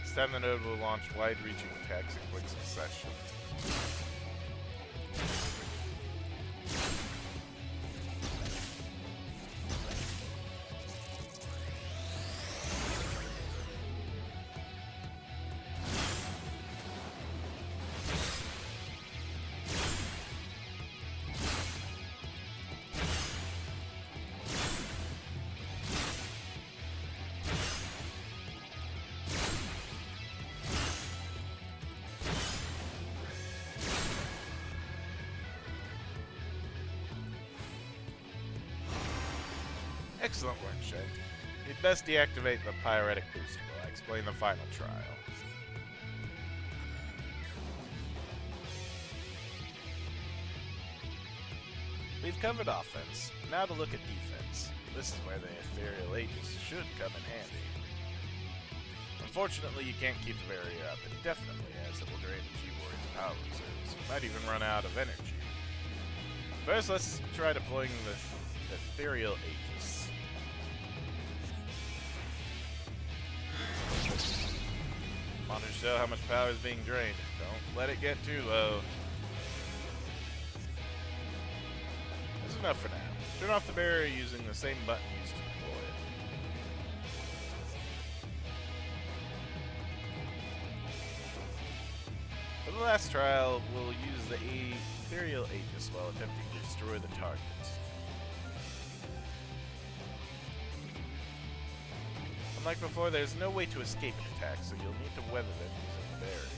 This time the node will launch wide-reaching attacks in quick succession. Excellent work, Shank. You'd best deactivate the Pyretic Booster while I explain the final trial. We've covered offense. Now to look at defense. This is where the Ethereal Aegis should come in handy. Unfortunately, you can't keep the barrier up indefinitely, as it will drain the G-Warrior's power reserves. You might even run out of energy. First, let's try deploying the Ethereal Aegis. Monitor show how much power is being drained. Don't let it get too low. That's enough for now. Turn off the barrier using the same button used to deploy it. For the last trial, we'll use the Ethereal Aegis while attempting to destroy the targets. Unlike before, there's no way to escape an attack, so you'll need to weather them using the barrier.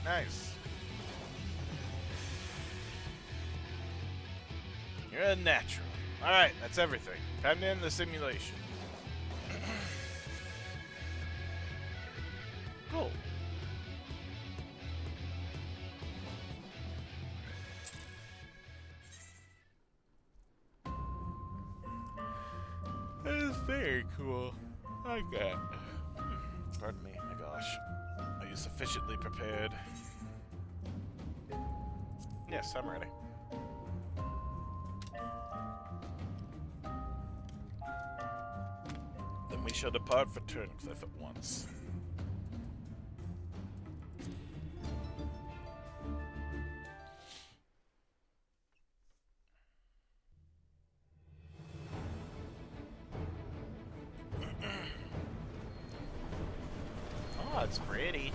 Nice. You're a natural. Alright, that's everything. Time to end the simulation. Cool. That is very cool. I like that. Pardon me, my gosh. Are you sufficiently prepared? Yes, I'm ready. Then we shall depart for Turncliffe at once. Oh, it's pretty.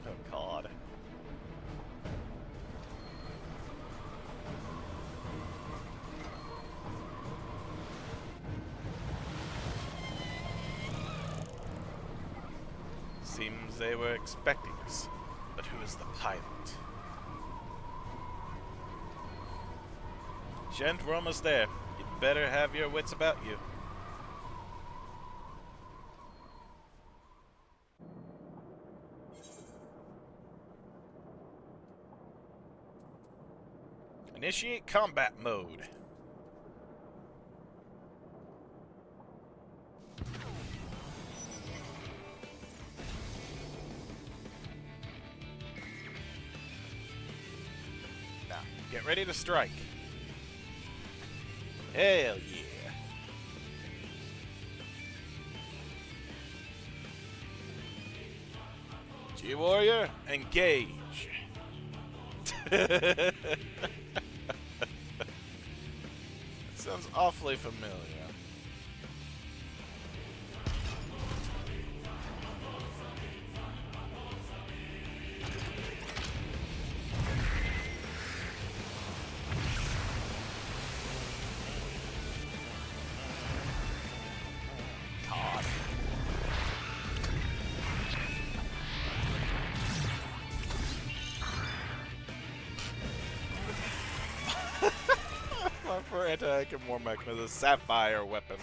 Oh, God. Seems they were expecting us. But who is the pilot? Gent, we're almost there. You'd better have your wits about you. Initiate combat mode. Now, get ready to strike. Hell yeah. G-Warrior, engage. That sounds awfully familiar. God. For anti-Hakim War Mech with a sapphire weapon.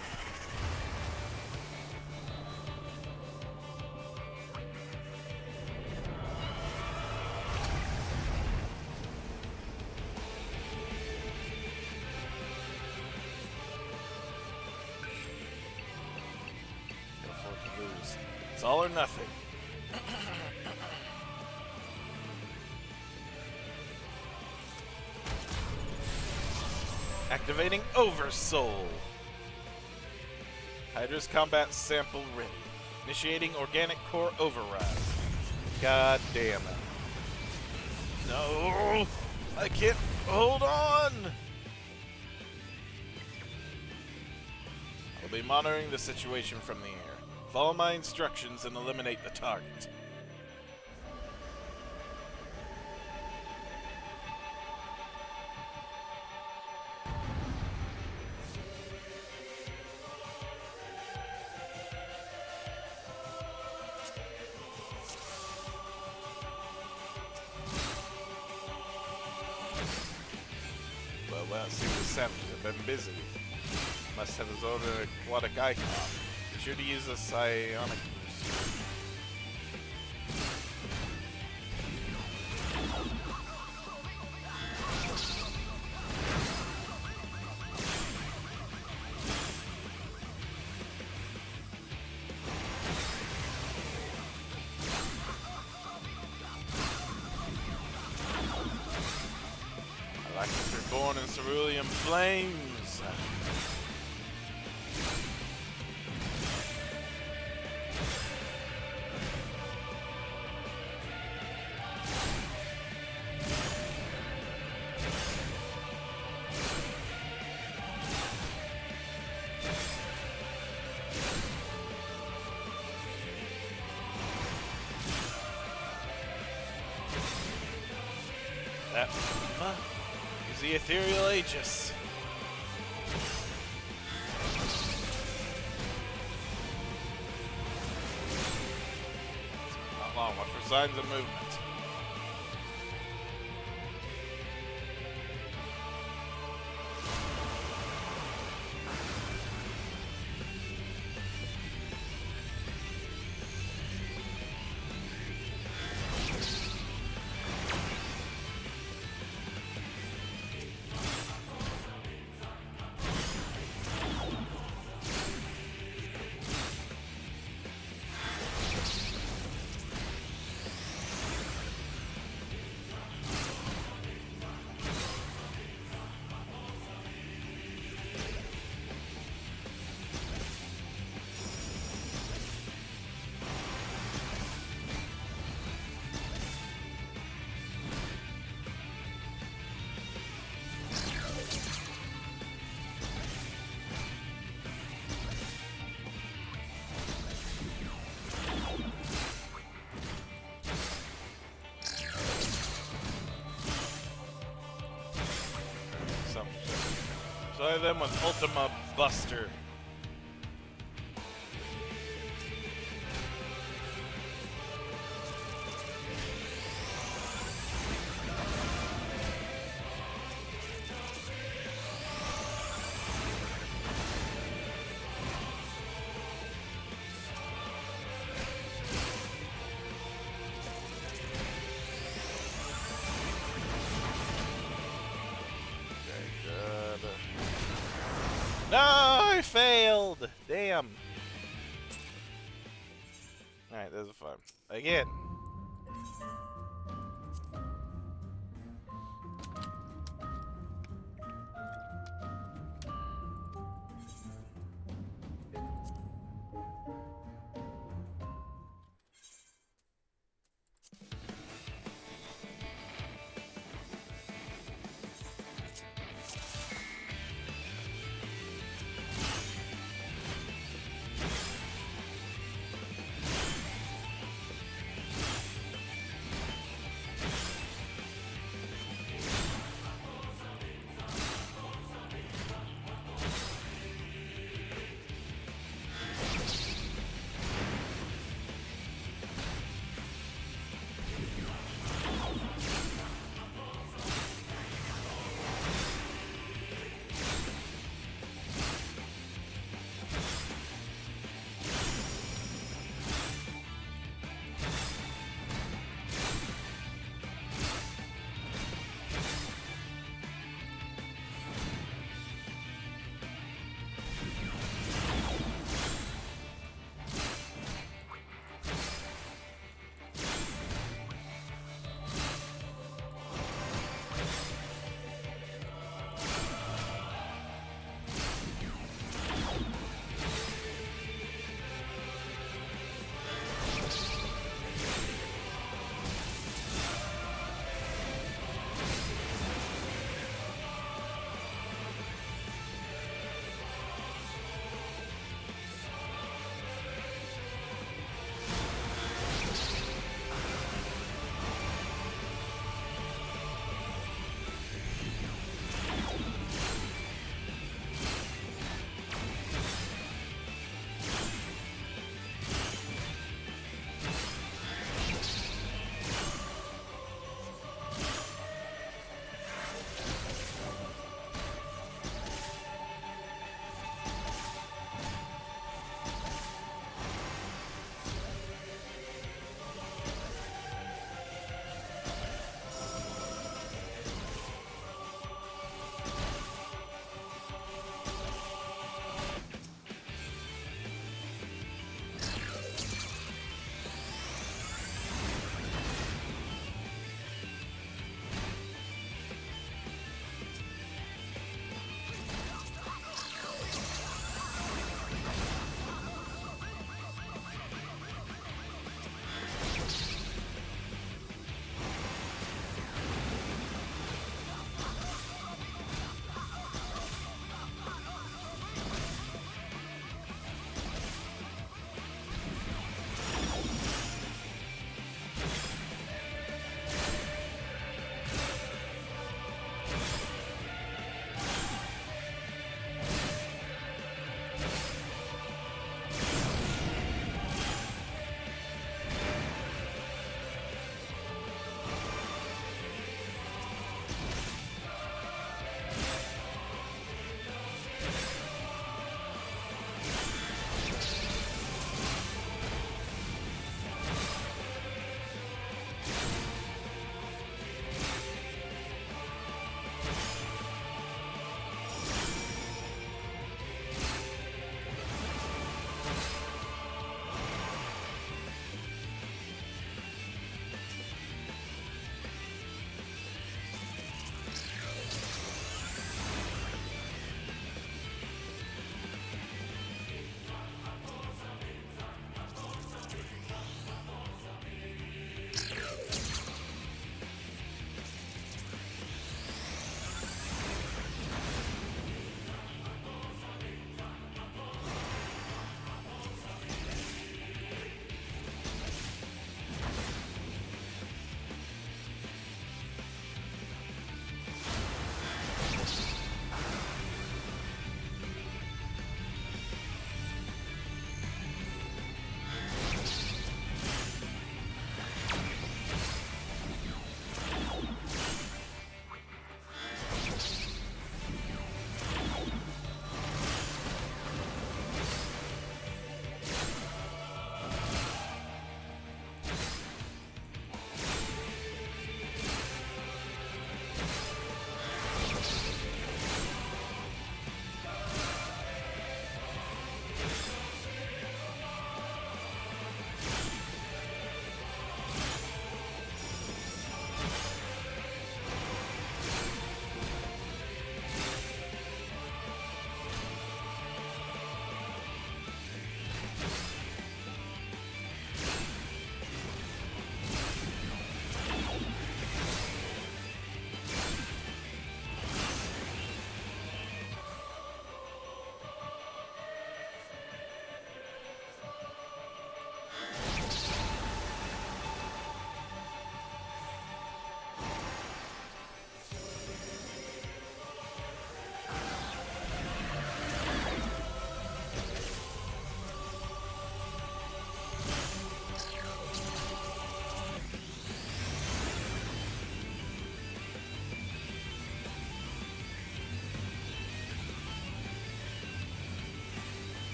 Can't afford to lose. It's all or nothing. Activating Oversoul. Hydra's combat sample ready. Initiating organic core override. God damn it. No! I can't hold on! I'll be monitoring the situation from the air. Follow my instructions and eliminate the target. Well, see the Cinder have been busy. Must have his own aquatic icon. Be sure to use a psionic boost. Like if you're born in cerulean flames. That is the ethereal Aegis. Not long. Watch for signs of movement. Try them with Ultima Buster. Bam! Alright, there's a fun. Again.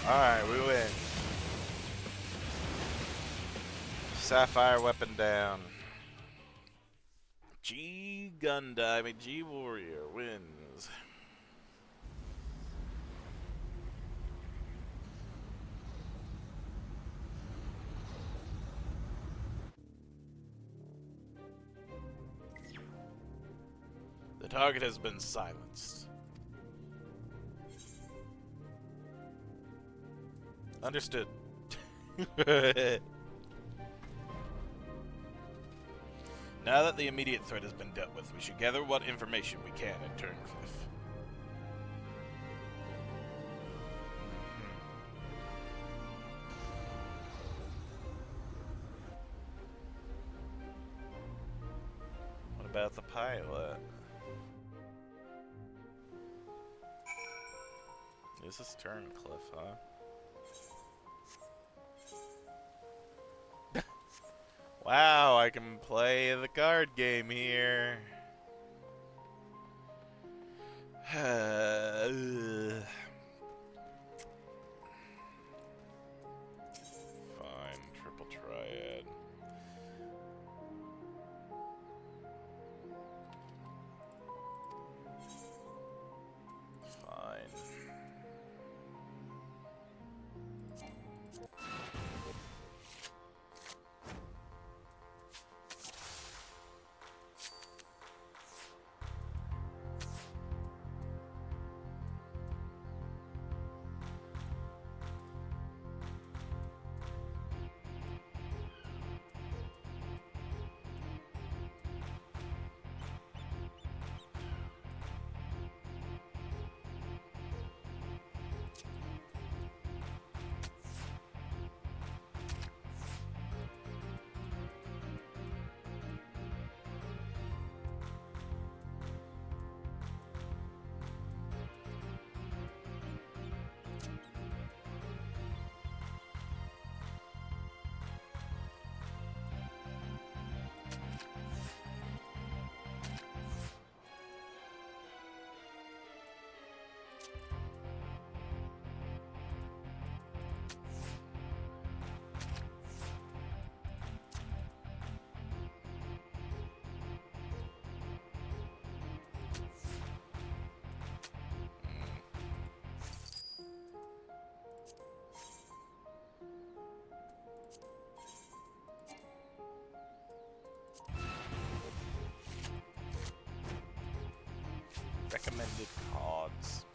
Alright, we win. Sapphire weapon down. G Gundam, I mean G Warrior wins. The target has been silenced. Understood. Now that the immediate threat has been dealt with, we should gather what information we can at Turncliffe. What about the pilot? This is Turncliffe, huh? Wow, I can play the card game here. Fine, triple triad. Fine. Recommended cards.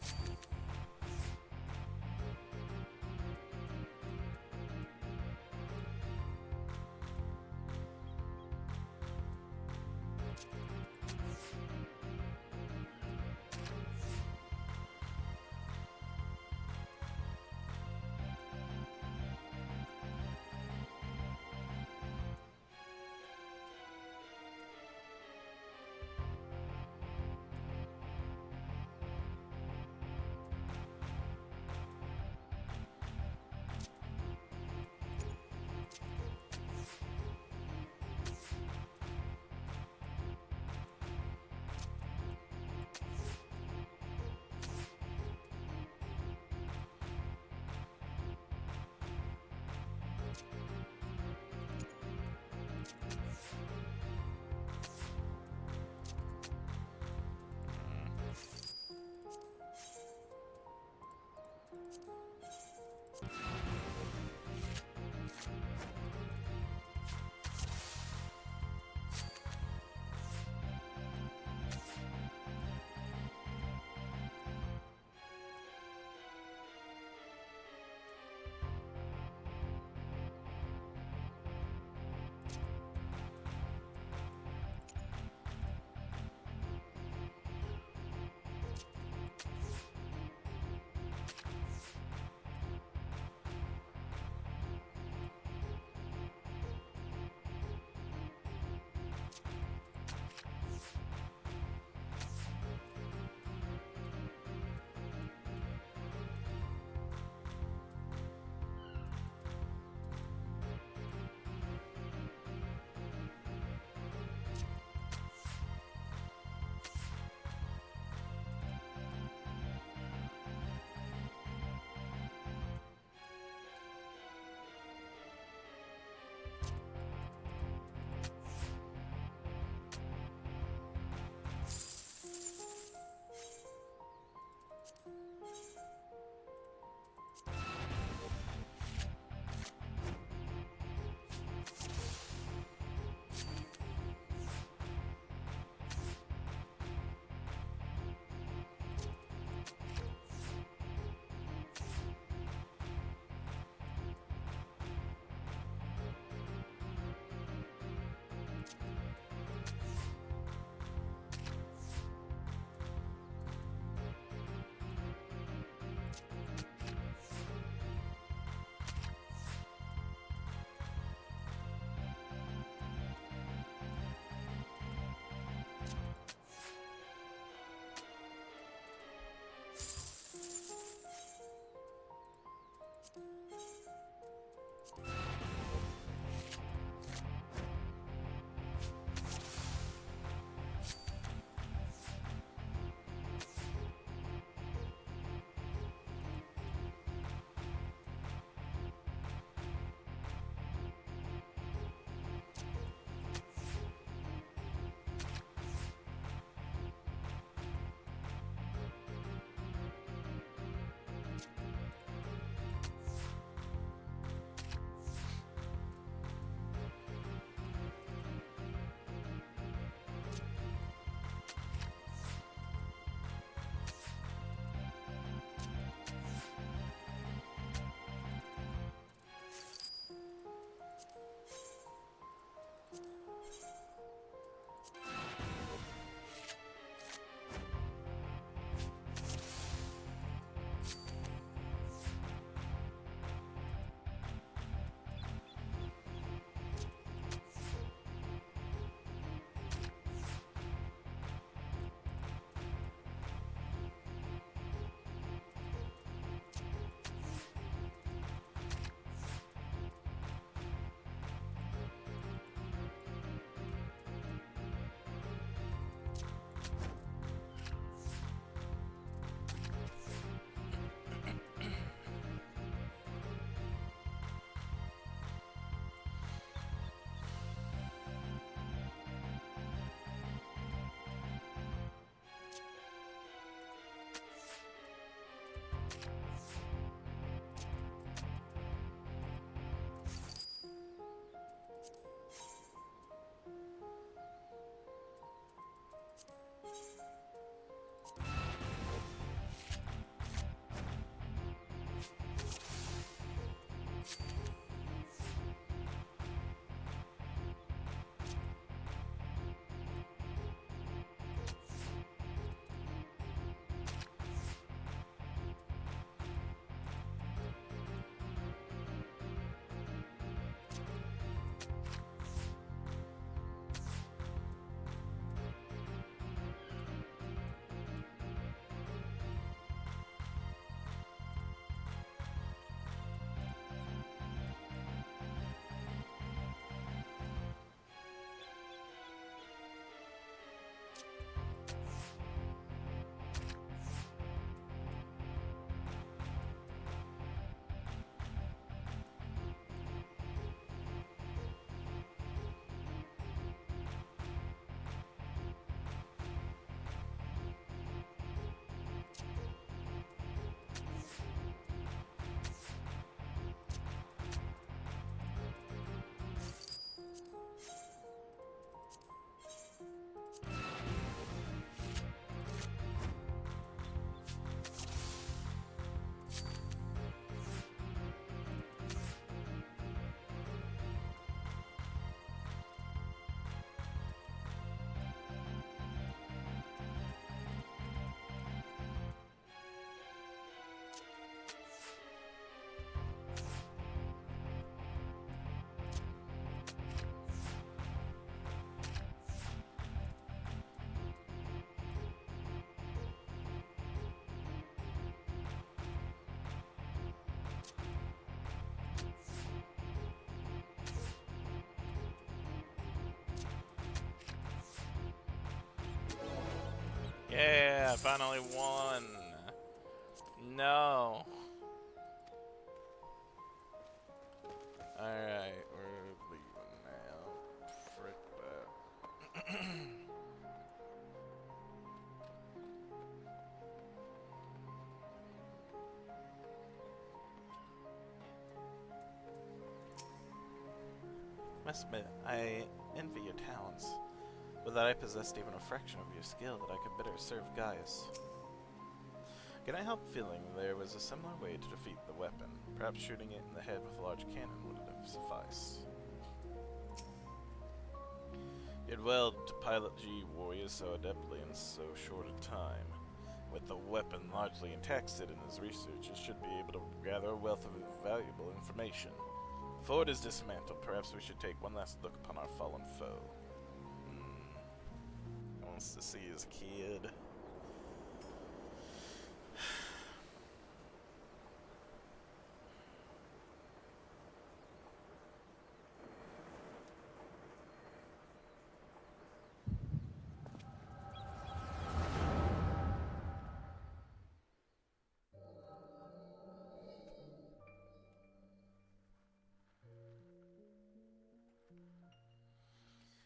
Yeah, I finally won. No. Alright, we're leaving now. Frick that. Must admit, I envy your talents. But that I possessed even a fraction of your skill, that I could better serve Gaius. Can I help feeling there was a similar way to defeat the weapon? Perhaps shooting it in the head with a large cannon would have sufficed. You did well to pilot G warriors so adeptly in so short a time. With the weapon largely intact still in his research, it should be able to gather a wealth of valuable information. Before it is dismantled, perhaps we should take one last look upon our fallen foe. Wants to see his kid.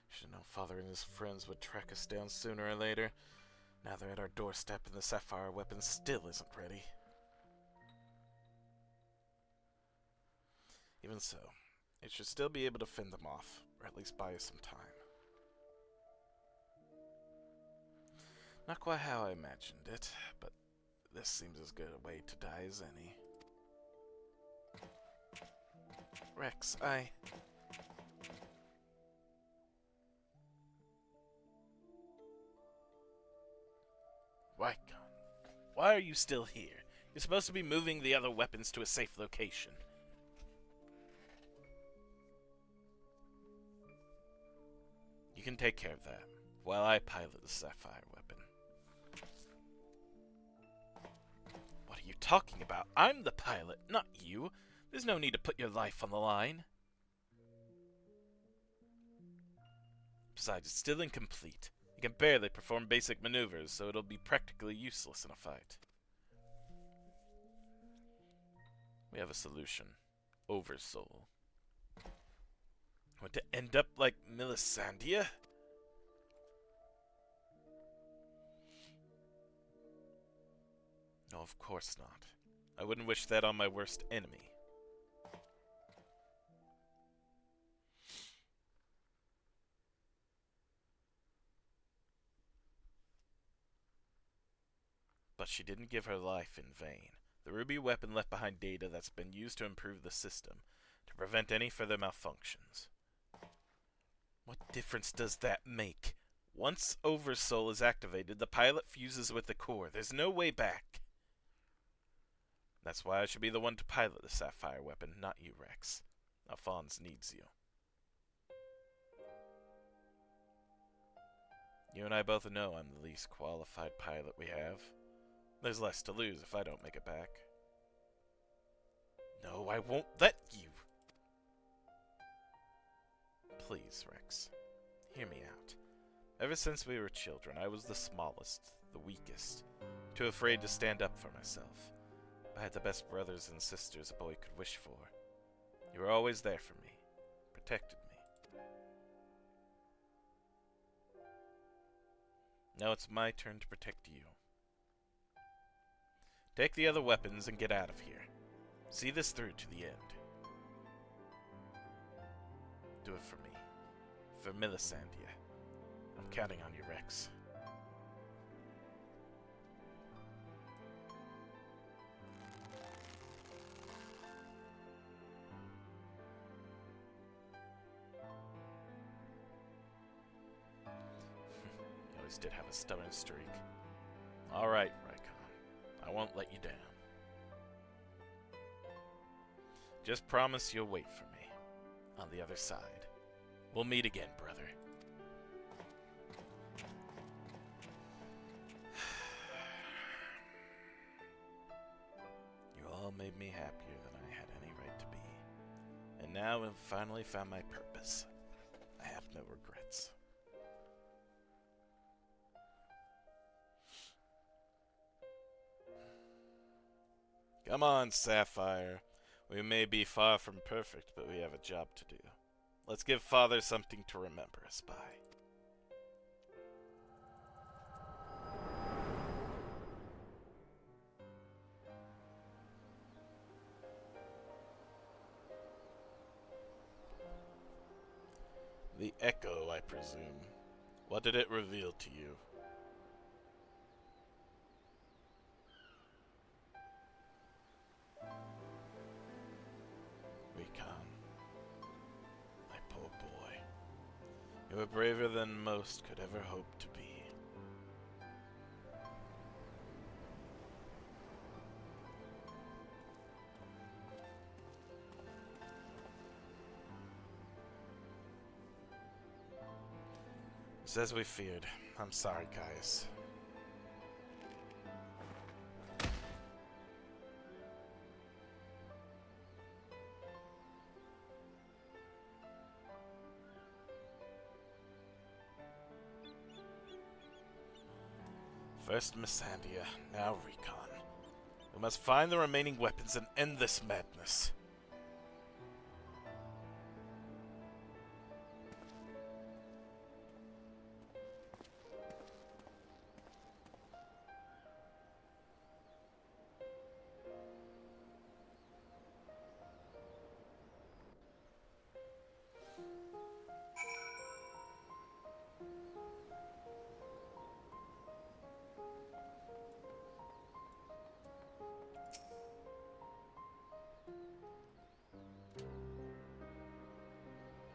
Should know Father and his friends would track us down sooner or later. Now they're at our doorstep and the sapphire weapon still isn't ready. Even so, it should still be able to fend them off, or at least buy us some time. Not quite how I imagined it, but this seems as good a way to die as any. Rex, Why are you still here? You're supposed to be moving the other weapons to a safe location. You can take care of that, while I pilot the sapphire weapon. What are you talking about? I'm the pilot, not you. There's no need to put your life on the line. Besides, it's still incomplete. You can barely perform basic maneuvers, so it'll be practically useless in a fight. We have a solution. Oversoul. Want to end up like Melisandre? No, of course not. I wouldn't wish that on my worst enemy. But she didn't give her life in vain. The ruby weapon left behind data that's been used to improve the system, to prevent any further malfunctions. What difference does that make? Once Oversoul is activated, the pilot fuses with the core. There's no way back. That's why I should be the one to pilot the sapphire weapon, not you, Rex. Alphonse needs you. You and I both know I'm the least qualified pilot we have. There's less to lose if I don't make it back. No, I won't let you. Please, Rex, hear me out. Ever since we were children, I was the smallest, the weakest, too afraid to stand up for myself. I had the best brothers and sisters a boy could wish for. You were always there for me, protected me. Now it's my turn to protect you. Take the other weapons and get out of here. See this through to the end. Do it for me. For Melisandre. I'm counting on you, Rex. You always did have a stubborn streak. Alright, Rykon. I won't let you down. Just promise you'll wait for me. On the other side. We'll meet again, brother. You all made me happier than I had any right to be. And now I've finally found my purpose. I have no regrets. Come on, Sapphire. We may be far from perfect, but we have a job to do. Let's give Father something to remember us by. The echo, I presume. What did it reveal to you? Recon. My poor boy. You were braver than most could ever hope to be. It's as we feared. I'm sorry, guys. First Missandia, now Recon. We must find the remaining weapons and end this madness.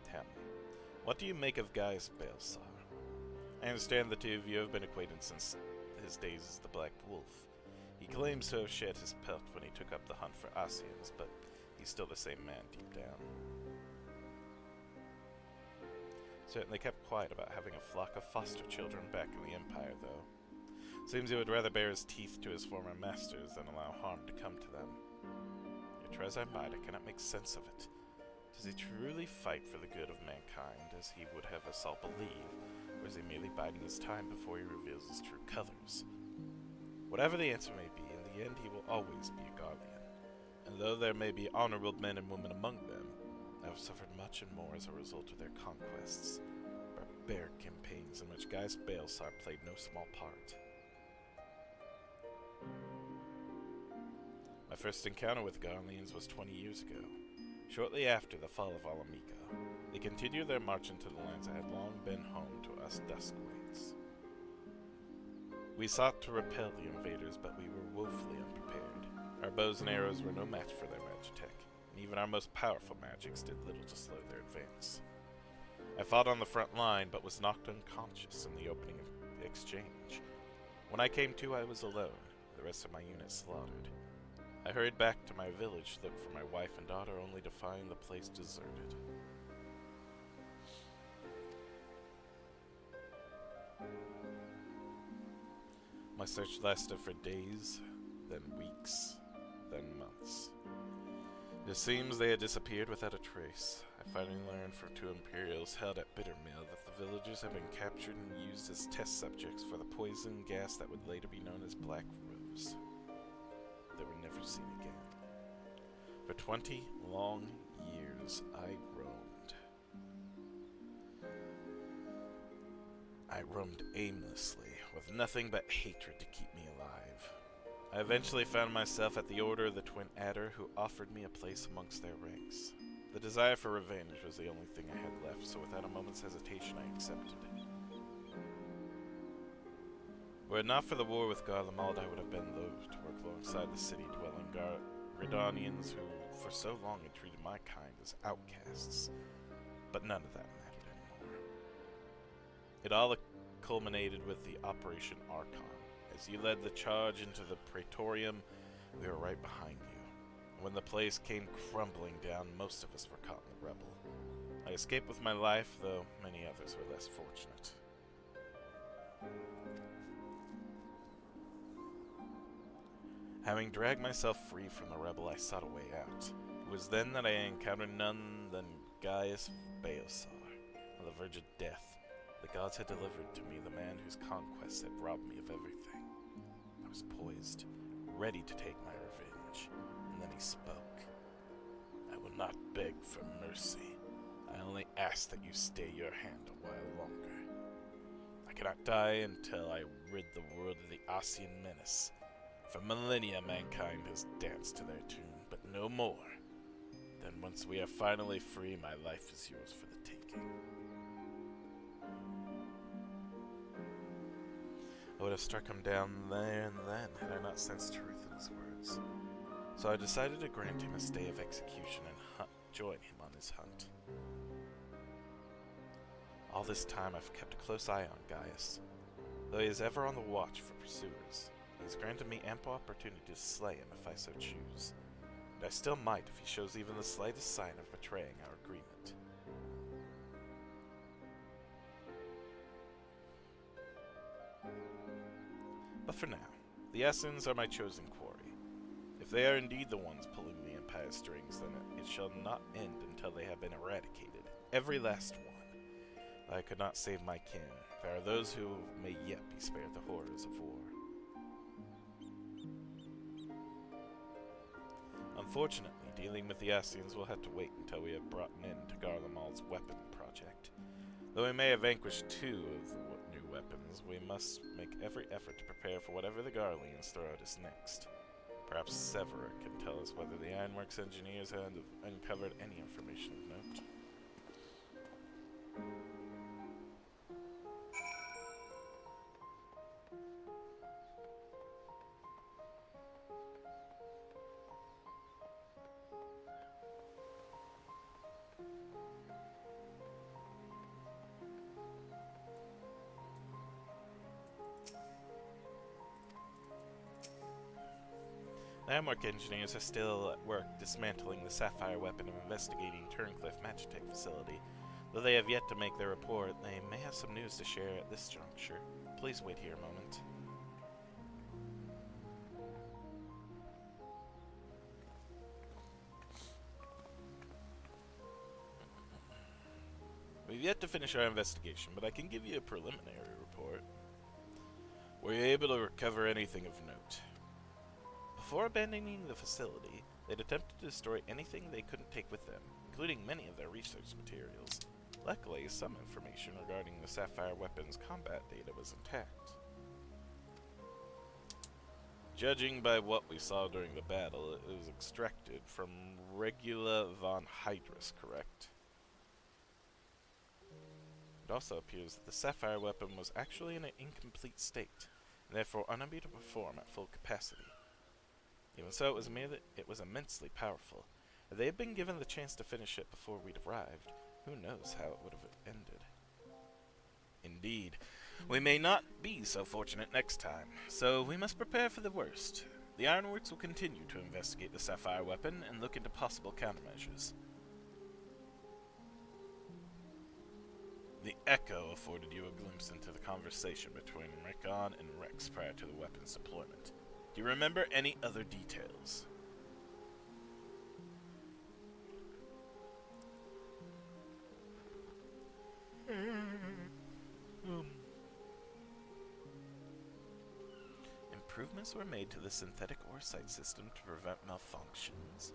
Tell me, what do you make of Gaius Balsar? I understand the two of you have been acquainted since his days as the Black Wolf. He claims to have shed his pelt when he took up the hunt for Asians, but he's still the same man deep down. Certainly kept quiet about having a flock of foster children back in the Empire, though. Seems he would rather bare his teeth to his former masters than allow harm to come to them. Yet try as I might, I cannot make sense of it. Does he truly fight for the good of mankind, as he would have us all believe, or is he merely biding his time before he reveals his true colors? Whatever the answer may be, in the end he will always be a Garlean, and though there may be honorable men and women among them, I have suffered much and more as a result of their conquests, barbaric campaigns in which Gaius Balsar played no small part. My first encounter with Garleans was 20 years ago. Shortly after the fall of Alamica, they continued their march into the lands that had long been home to us Duskblades. We sought to repel the invaders, but we were woefully unprepared. Our bows and arrows were no match for their magitech, and even our most powerful magics did little to slow their advance. I fought on the front line, but was knocked unconscious in the opening exchange. When I came to, I was alone, the rest of my unit slaughtered. I hurried back to my village to look for my wife and daughter, only to find the place deserted. My search lasted for days, then weeks, then months. It seems they had disappeared without a trace. I finally learned from two Imperials held at Bittermill that the villagers had been captured and used as test subjects for the poison gas that would later be known as Black Rose. They were never seen again. For 20 long years, I roamed. I roamed aimlessly, with nothing but hatred to keep me alive. I eventually found myself at the Order of the Twin Adder, who offered me a place amongst their ranks. The desire for revenge was the only thing I had left, so without a moment's hesitation I accepted. Were it not for the war with Garlemald, I would have been loath to work alongside the city-dwelling Gridanians who, for so long, had treated my kind as outcasts. But none of that mattered anymore. It all culminated with the Operation Archon. As you led the charge into the Praetorium, we were right behind you. And when the place came crumbling down, most of us were caught in the rubble. I escaped with my life, though many others were less fortunate. Having dragged myself free from the rebel, I sought a way out. It was then that I encountered none than Gaius Balsar. On the verge of death, the gods had delivered to me the man whose conquests had robbed me of everything. I was poised, ready to take my revenge. rage, and then he spoke. I will not beg for mercy. I only ask that you stay your hand a while longer. I cannot die until I rid the world of the Ossian menace. For millennia mankind has danced to their tune, but no more. Then once we are finally free, my life is yours for the taking. I would have struck him down there and then had I not sensed truth in his words. So I decided to grant him a stay of execution and join him on his hunt. All this time I've kept a close eye on Gaius. Though he is ever on the watch for pursuers, he has granted me ample opportunity to slay him if I so choose. And I still might if he shows even the slightest sign of betraying our agreement. But for now, the Essens are my chosen quarry. If they are indeed the ones pulling the Empire's strings, then it shall not end until they have been eradicated, every last one. But I could not save my kin. There are those who may yet be spared the horrors of war. Unfortunately, dealing with the Ascians will have to wait until we have brought an end to Garlemald's weapon project. Though we may have vanquished 2 of the new weapons, we must make every effort to prepare for whatever the Garleans throw at us next. Perhaps Severa can tell us whether the Ironworks engineers have uncovered any information of note. The Ironwork engineers are still at work dismantling the Sapphire weapon and investigating Turncliffe Magitech facility. Though they have yet to make their report, they may have some news to share at this juncture. Please wait here a moment. We've yet to finish our investigation, but I can give you a preliminary report. Were you able to recover anything of note? Before abandoning the facility, they'd attempted to destroy anything they couldn't take with them, including many of their research materials. Luckily, some information regarding the Sapphire weapon's combat data was intact. Judging by what we saw during the battle, it was extracted from Regula von Hydrus, correct? It also appears that the Sapphire weapon was actually in an incomplete state, and therefore unable to perform at full capacity. Even so, it was immensely powerful. If they had been given the chance to finish it before we'd arrived, who knows how it would have ended. Indeed, we may not be so fortunate next time, so we must prepare for the worst. The Ironworks will continue to investigate the Sapphire weapon and look into possible countermeasures. The Echo afforded you a glimpse into the conversation between Rickon and Rex prior to the weapon's deployment. Do you remember any other details? Improvements were made to the synthetic oresight system to prevent malfunctions,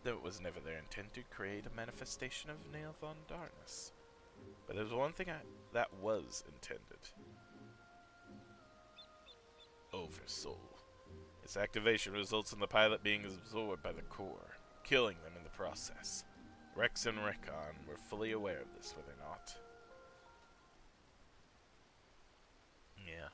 though it was never their intent to create a manifestation of Neil von Darkness. But there's one thing that was intended. Oversoul. Its activation results in the pilot being absorbed by the core, killing them in the process. Rex and Rickon were fully aware of this, were they not? Yeah.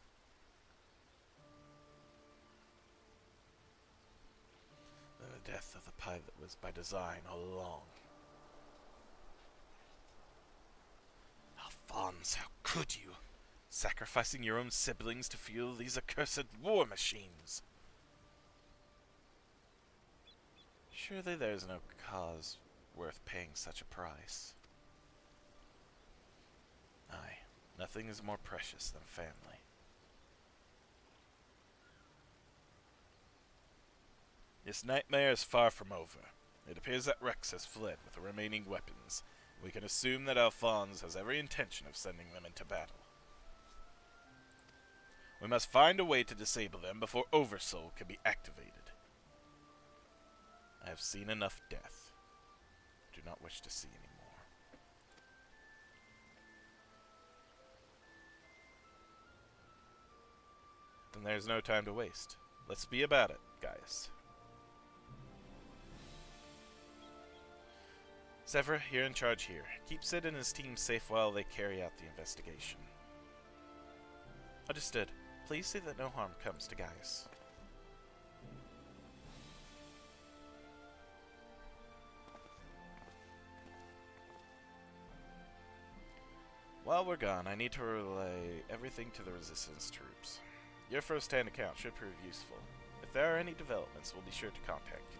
The death of the pilot was by design all along. Alphonse, how could you? Sacrificing your own siblings to fuel these accursed war machines. Surely there is no cause worth paying such a price. Aye, nothing is more precious than family. This nightmare is far from over. It appears that Rex has fled with the remaining weapons. We can assume that Alphonse has every intention of sending them into battle. We must find a way to disable them before Oversoul can be activated. I have seen enough death. Do not wish to see any more. Then there's no time to waste. Let's be about it, guys. Sephra, you're in charge here. Keep Sid and his team safe while they carry out the investigation. Understood. Please see that no harm comes to Gaius. While we're gone, I need to relay everything to the Resistance troops. Your first-hand account should prove useful. If there are any developments, we'll be sure to contact you.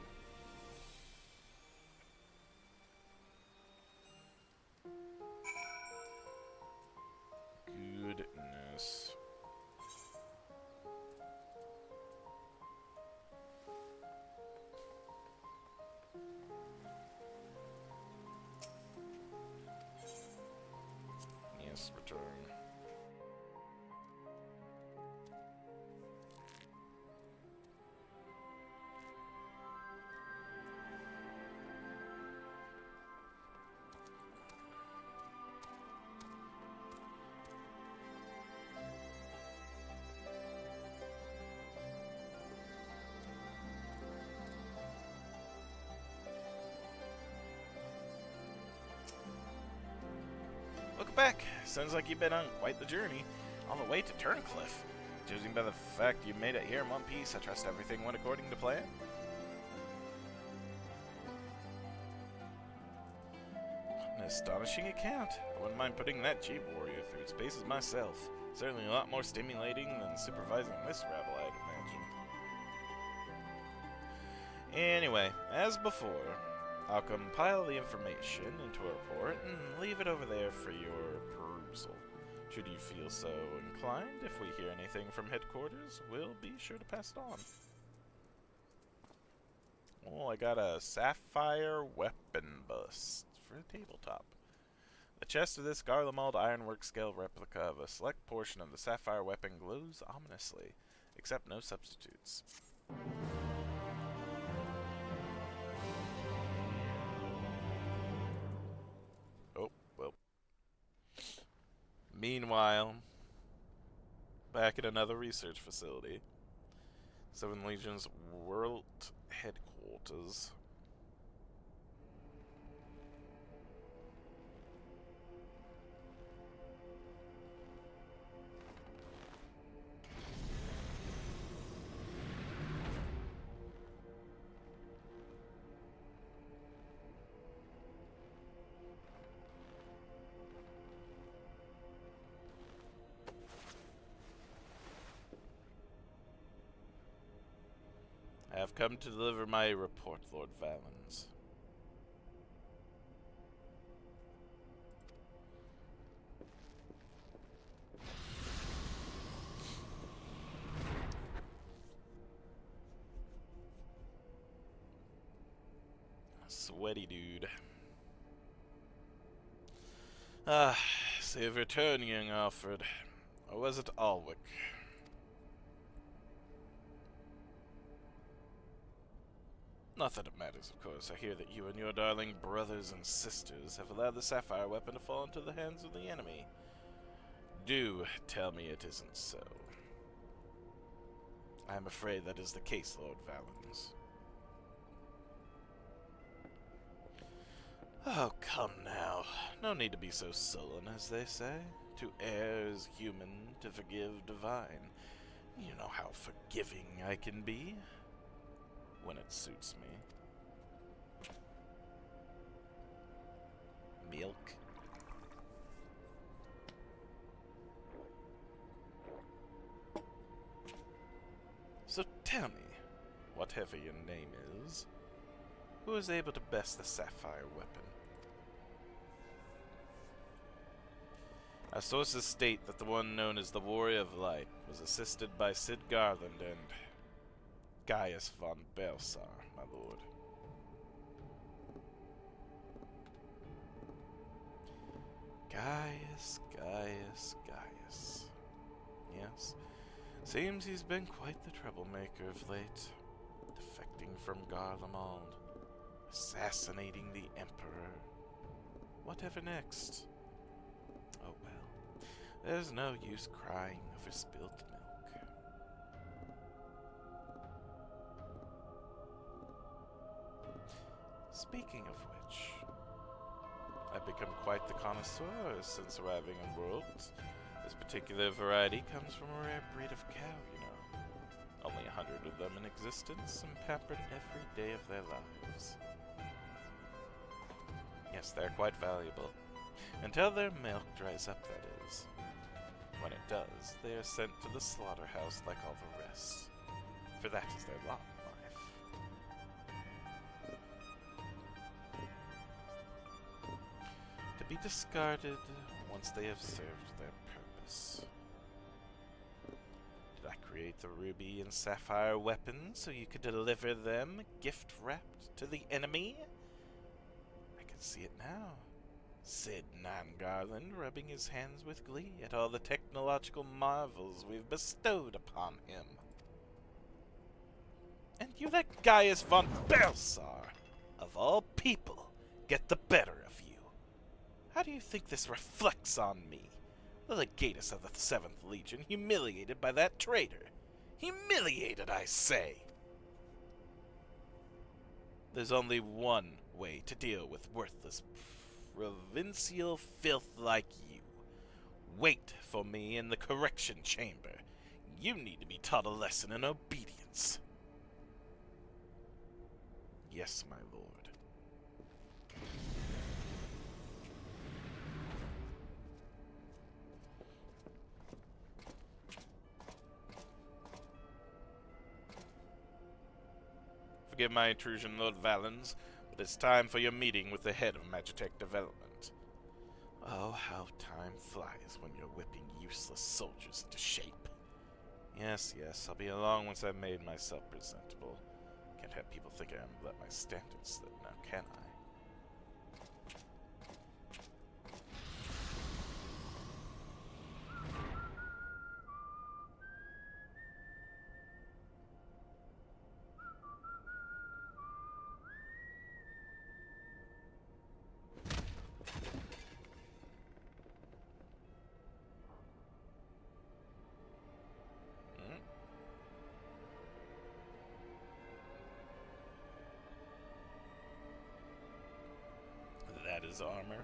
Goodness. Yes, return. Welcome back. Sounds like you've been on quite the journey, all the way to Turncliffe. Judging by the fact you made it here in one piece, I trust everything went according to plan. An astonishing account. I wouldn't mind putting that Jeep warrior through its paces myself. Certainly a lot more stimulating than supervising this rabble, I'd imagine. Anyway, as before, I'll compile the information into a report and leave it over there for your perusal. Should you feel so inclined, if we hear anything from headquarters, we'll be sure to pass it on. Oh, I got a sapphire weapon bust for a tabletop. The chest of this Garlemald ironwork scale replica of a select portion of the sapphire weapon glows ominously, except no substitutes. Meanwhile, back at another research facility, 7 Legion's world headquarters. I have come to deliver my report, Lord Valens. Sweaty dude. Ah, so you've returned, young Alfred. Or was it Alwick? Not that it matters, of course. I hear that you and your darling brothers and sisters have allowed the sapphire weapon to fall into the hands of the enemy. Do tell me it isn't so. I am afraid that is the case, Lord Valens. Oh, come now. No need to be so sullen, as they say. To err is human, to forgive divine. You know how forgiving I can be. When it suits me. Milk. So tell me, whatever your name is, who is able to best the sapphire weapon? Our sources state that the one known as the Warrior of Light was assisted by Sid Garland and Gaius von Belsar, my lord. Gaius. Yes. Seems he's been quite the troublemaker of late, defecting from Garlemald. assassinating the Emperor. Whatever next? Oh well, there's no use crying over spilt milk. Speaking of which, I've become quite the connoisseur since arriving in Worlds. This particular variety comes from a rare breed of cow, you know. Only 100 of them in existence and pampered every day of their lives. Yes, they're quite valuable. Until their milk dries up, that is. When it does, they are sent to the slaughterhouse like all the rest. For that is their lot in life. To be discarded once they have served their purpose. Did I create the ruby and sapphire weapons so you could deliver them, gift-wrapped, to the enemy? I can see it now. Sid Nangarland rubbing his hands with glee at all the technological marvels we've bestowed upon him. And you let Gaius von Belsar, of all people, get the better of you. How do you think this reflects on me? The legatus of the 7th Legion, humiliated by that traitor. Humiliated, I say! There's only one way to deal with worthless provincial filth like you. Wait for me in the correction chamber. You need to be taught a lesson in obedience. Yes, my lord. Forgive my intrusion, Lord Valens, but it's time for your meeting with the head of Magitech Development. Oh, how time flies when you're whipping useless soldiers into shape. Yes, I'll be along once I've made myself presentable. Can't have people think I'm let my standards slip now, can I? That is armor.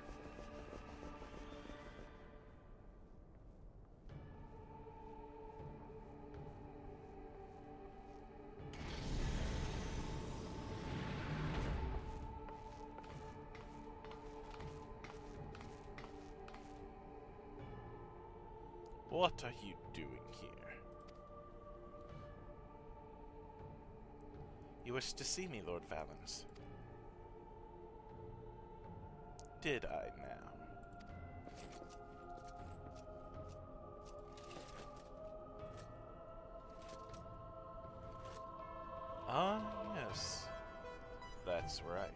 What are you doing here? You wish to see me, Lord Valens? Did I now? Ah, yes. That's right.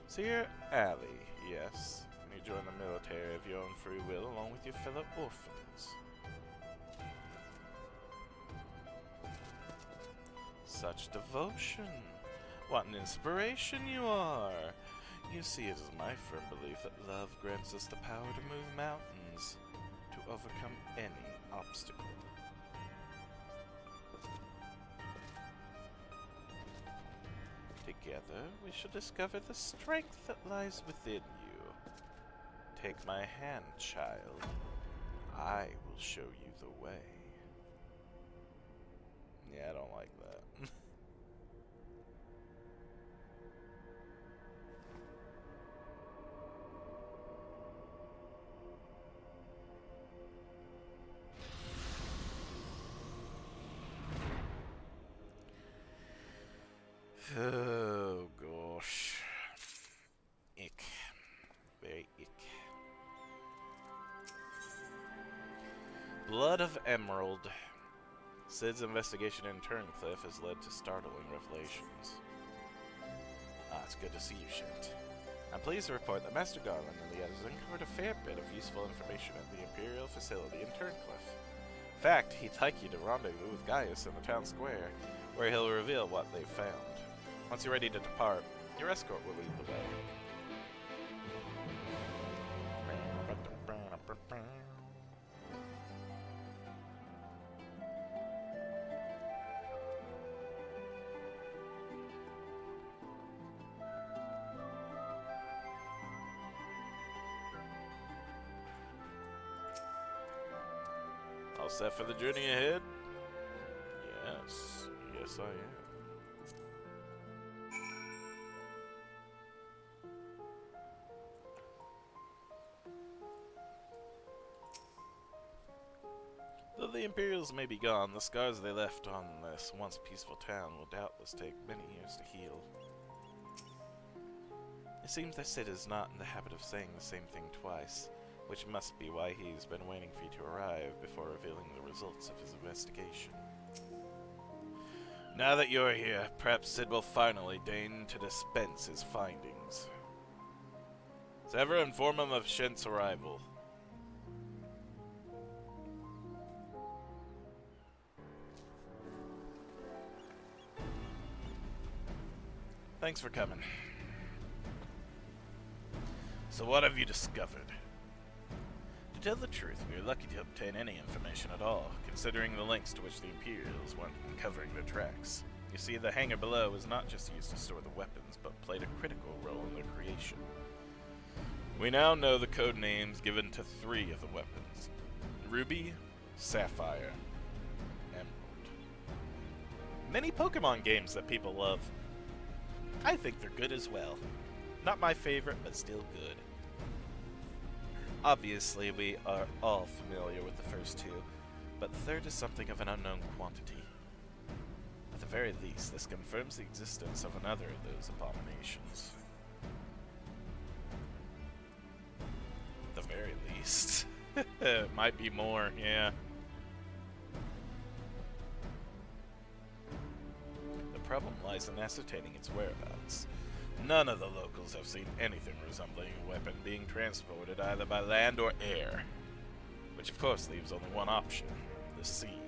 So you're Allie, yes? And you join the military of your own free will along with your fellow orphans. Such devotion. What an inspiration you are. You see, it is my firm belief that love grants us the power to move mountains, to overcome any obstacle. Together, we shall discover the strength that lies within you. Take my hand, child. I will show you the way. Yeah, I don't like that. Oh, gosh. Ick. Very ick. Blood of Emerald. Sid's investigation in Turncliffe has led to startling revelations. It's good to see you, Shit. I'm pleased to report that Master Garland and the others uncovered a fair bit of useful information at the Imperial facility in Turncliffe. In fact, he'd like you to rendezvous with Gaius in the town square, where he'll reveal what they've found. Once you're ready to depart, your escort will lead the way. All set for the journey ahead? Yes. Yes, I am. Though the Imperials may be gone, the scars they left on this once peaceful town will doubtless take many years to heal. It seems that Sid is not in the habit of saying the same thing twice, which must be why he's been waiting for you to arrive before revealing the results of his investigation. Now that you're here, perhaps Sid will finally deign to dispense his findings. Sever, inform him of Shent's arrival. Thanks for coming. So what have you discovered? To tell the truth, we are lucky to obtain any information at all, considering the lengths to which the Imperials went in covering their tracks. You see, the hangar below was not just used to store the weapons, but played a critical role in their creation. We now know the code names given to 3 of the weapons: Ruby, Sapphire, Emerald. Many Pokemon games that people love. I think they're good as well. Not my favorite, but still good. Obviously, we are all familiar with the first 2, but the third is something of an unknown quantity. At the very least, this confirms the existence of another of those abominations. At the very least. It might be more, yeah. The problem lies in ascertaining its whereabouts. None of the locals have seen anything resembling a weapon being transported either by land or air. Which of course leaves only one option: the sea.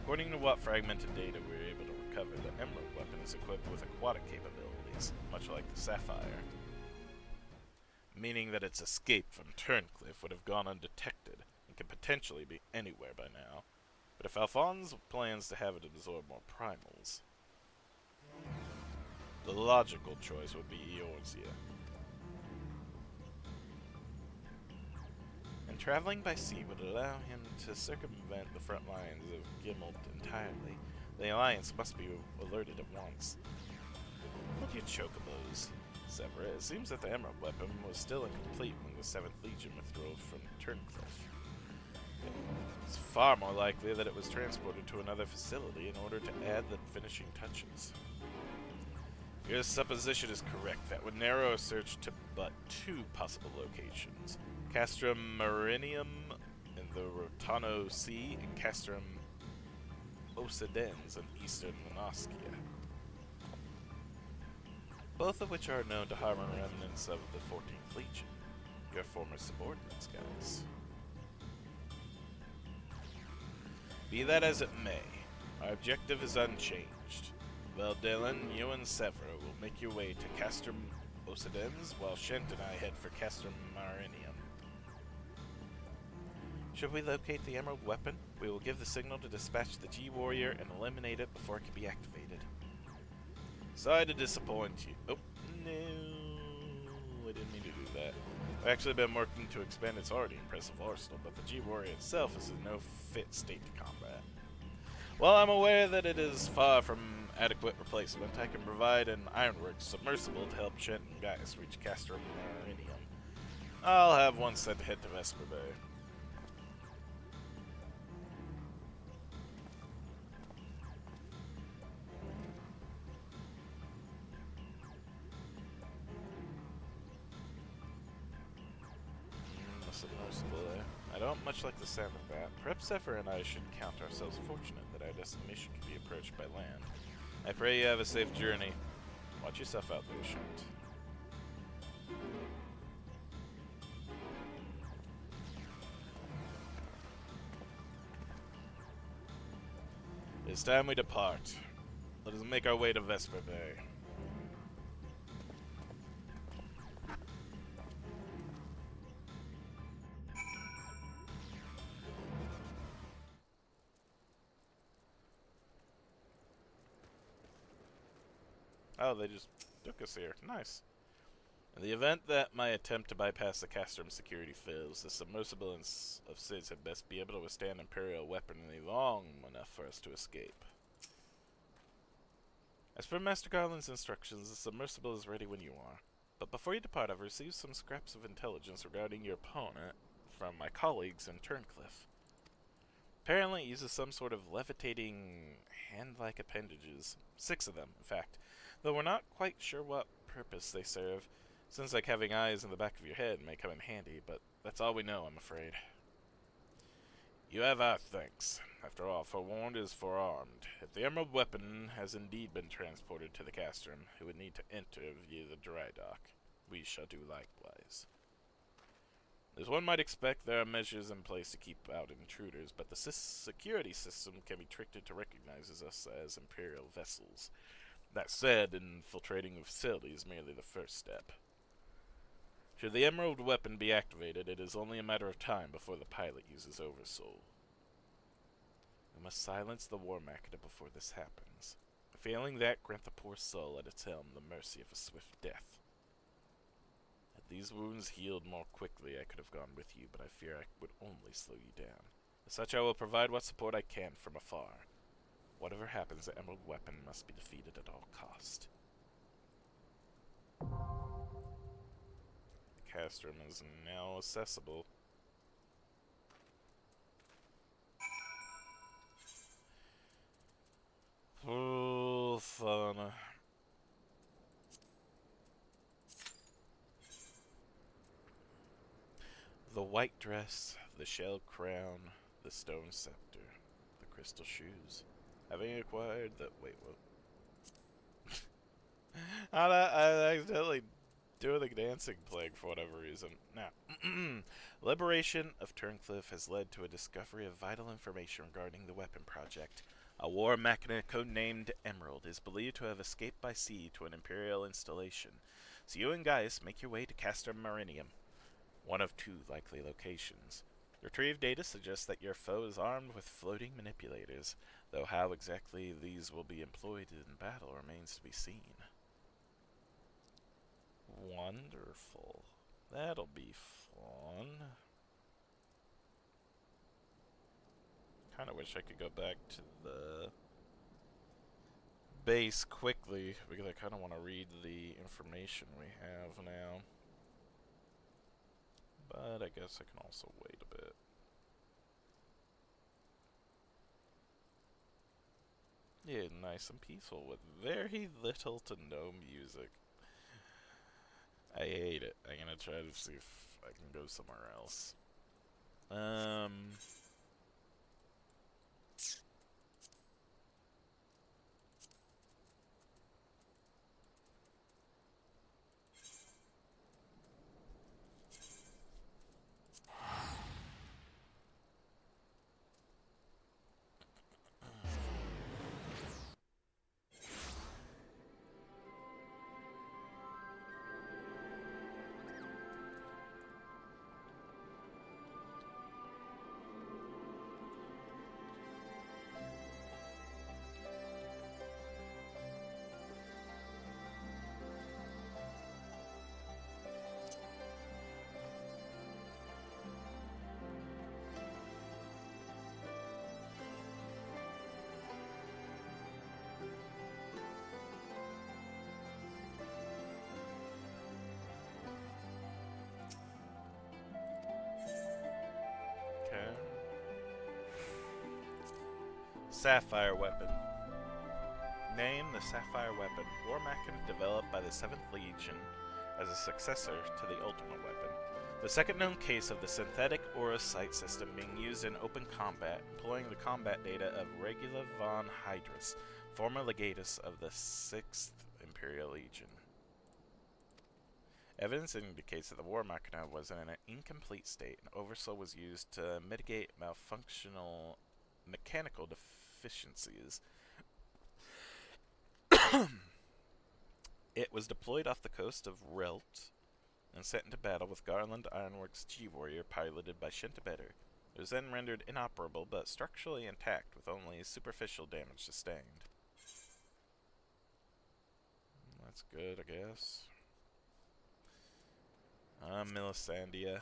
According to what fragmented data we were able to recover, the Emerald weapon is equipped with aquatic capabilities, much like the Sapphire. Meaning that its escape from Turncliffe would have gone undetected, and could potentially be anywhere by now. But if Alphonse plans to have it absorb more primals, the logical choice would be Eorzea. And traveling by sea would allow him to circumvent the front lines of Gimmelt entirely. The Alliance must be alerted at once. Hold your chocobos, Sever. It seems that the Emerald weapon was still incomplete when the 7th Legion withdrew from Turncliffe. It's far more likely that it was transported to another facility in order to add the finishing touches. Your supposition is correct. That would narrow a search to but 2 possible locations: Castrum Marinium in the Rotano Sea and Castrum Occidens in eastern Monoskia, both of which are known to harbor remnants of the 14th Legion, your former subordinates, guys. Be that as it may, our objective is unchanged. Well, Dylan, you and Sever will make your way to Castrum Occidens, while Shent and I head for Castrum Marinium. Should we locate the Emerald weapon, we will give the signal to dispatch the G-Warrior and eliminate it before it can be activated. Sorry to disappoint you. Oh, no. I didn't mean to do that. I've actually been working to expand its already impressive arsenal, but the G-Warrior itself is in no fit state to combat. While I'm aware that it is far from adequate replacement, I can provide an Ironworks submersible to help Shent and Gaius reach Castrum Marinium. I'll have one sent to head to Vesper Bay. The submersible there. I don't much like the sound of that. Perhaps Zephyr and I should count ourselves fortunate that our destination can be approached by land. I pray you have a safe journey. Watch yourself out there, Shent. It's time we depart. Let us make our way to Vesper Bay. Oh, they just took us here. Nice. In the event that my attempt to bypass the castrum security fails, the submersible of SIDS had best be able to withstand Imperial weaponry long enough for us to escape. As per Master Garland's instructions, the submersible is ready when you are. But before you depart, I've received some scraps of intelligence regarding your opponent from my colleagues in Turncliffe. Apparently it uses some sort of levitating hand-like appendages. 6 of them, in fact. Though we're not quite sure what purpose they serve. Seems like having eyes in the back of your head may come in handy, but that's all we know, I'm afraid. You have our thanks. After all, forewarned is forearmed. If the emerald weapon has indeed been transported to the castrum, it would need to enter via the dry dock. We shall do likewise. As one might expect, there are measures in place to keep out intruders, but the security system can be tricked into recognizing us as Imperial vessels. That said, infiltrating the facility is merely the first step. Should the emerald weapon be activated, it is only a matter of time before the pilot uses Oversoul. We must silence the War Machina before this happens. Failing that, grant the poor soul at its helm the mercy of a swift death. Had these wounds healed more quickly, I could have gone with you, but I fear I would only slow you down. As such, I will provide what support I can from afar. Whatever happens, the emerald weapon must be defeated at all cost. Castrum is now accessible. Oh, fun. The white dress, the shell crown, the stone scepter, the crystal shoes. Having acquired the... Wait, what? I accidentally do the dancing plague for whatever reason. Now, liberation of Turncliffe has led to a discovery of vital information regarding the weapon project. A war machina codenamed Emerald is believed to have escaped by sea to an Imperial installation. So you and Gaius make your way to Castrum Marinium, one of 2 likely locations. Retrieved data suggests that your foe is armed with floating manipulators, though how exactly these will be employed in battle remains to be seen. Wonderful. That'll be fun. Kinda wish I could go back to the base quickly, because I kinda want to read the information we have now. But I guess I can also wait a bit. Yeah, nice and peaceful with very little to no music. I hate it. I'm gonna try to see if I can go somewhere else. Okay. Sapphire Weapon. Name the Sapphire Weapon. War machina developed by the 7th Legion as a successor to the Ultimate Weapon. The second known case of the synthetic aura sight system being used in open combat, employing the combat data of Regula von Hydrus, former legatus of the 6th Imperial Legion. Evidence indicates that the War Machina was in an incomplete state, and Oversoul was used to mitigate malfunctional mechanical deficiencies. It was deployed off the coast of Relt and sent into battle with Garland Ironworks G-Warrior piloted by Shintabetter. It was then rendered inoperable but structurally intact with only superficial damage sustained. That's good, I guess. Melisandria.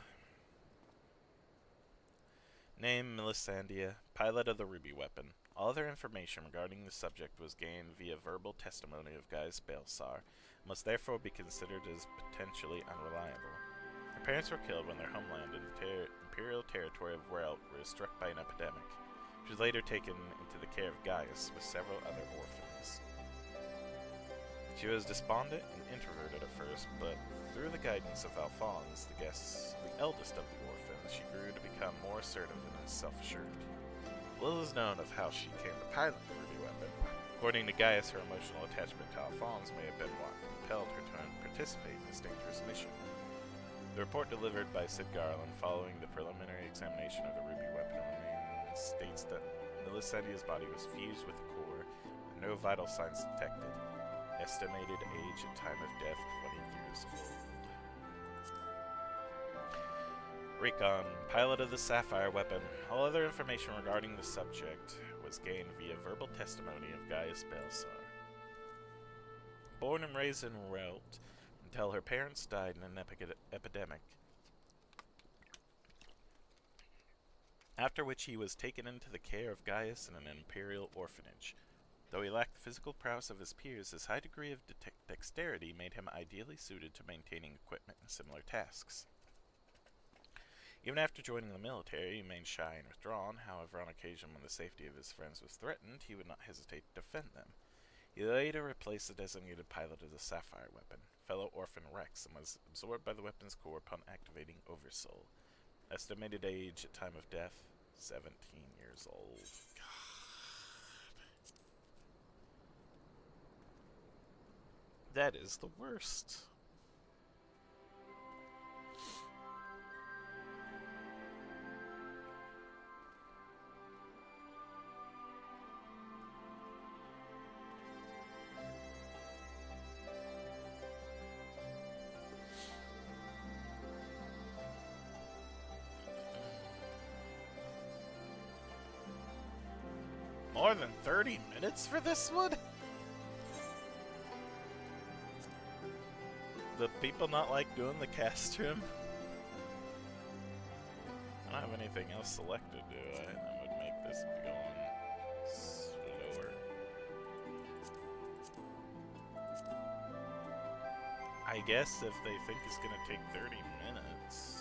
Name Melisandria, pilot of the ruby weapon. All other information regarding the subject was gained via verbal testimony of Gaius Balsar, and must therefore be considered as potentially unreliable. Her parents were killed when their homeland in the imperial territory of Welt was struck by an epidemic. She was later taken into the care of Gaius with several other orphans. She was despondent and introverted at first, but through the guidance of Alphonse, the eldest of the orphans, she grew to become more assertive and self-assured. Little is known of how she came to pilot the ruby weapon. According to Gaius, her emotional attachment to Alphonse may have been what compelled her to participate in this dangerous mission. The report delivered by Sid Garland following the preliminary examination of the ruby weapon states that Melisandria's body was fused with the core, and no vital signs detected. Estimated age and time of death 20 years old. Recon, pilot of the Sapphire weapon. All other information regarding the subject was gained via verbal testimony of Gaius Balsar. Born and raised in Welt until her parents died in an epidemic, after which he was taken into the care of Gaius in an imperial orphanage. Though he lacked the physical prowess of his peers, his high degree of dexterity made him ideally suited to maintaining equipment and similar tasks. Even after joining the military, he remained shy and withdrawn. However, on occasion when the safety of his friends was threatened, he would not hesitate to defend them. He later replaced the designated pilot of the Sapphire weapon, fellow orphan Rex, and was absorbed by the weapon's core upon activating Oversoul. Estimated age at time of death, 17 years old. That is the worst. More than 30 minutes for this one? The people not like doing the cast trim? I don't have anything else selected, do I? That would make this be going slower. I guess if they think it's gonna take 30 minutes.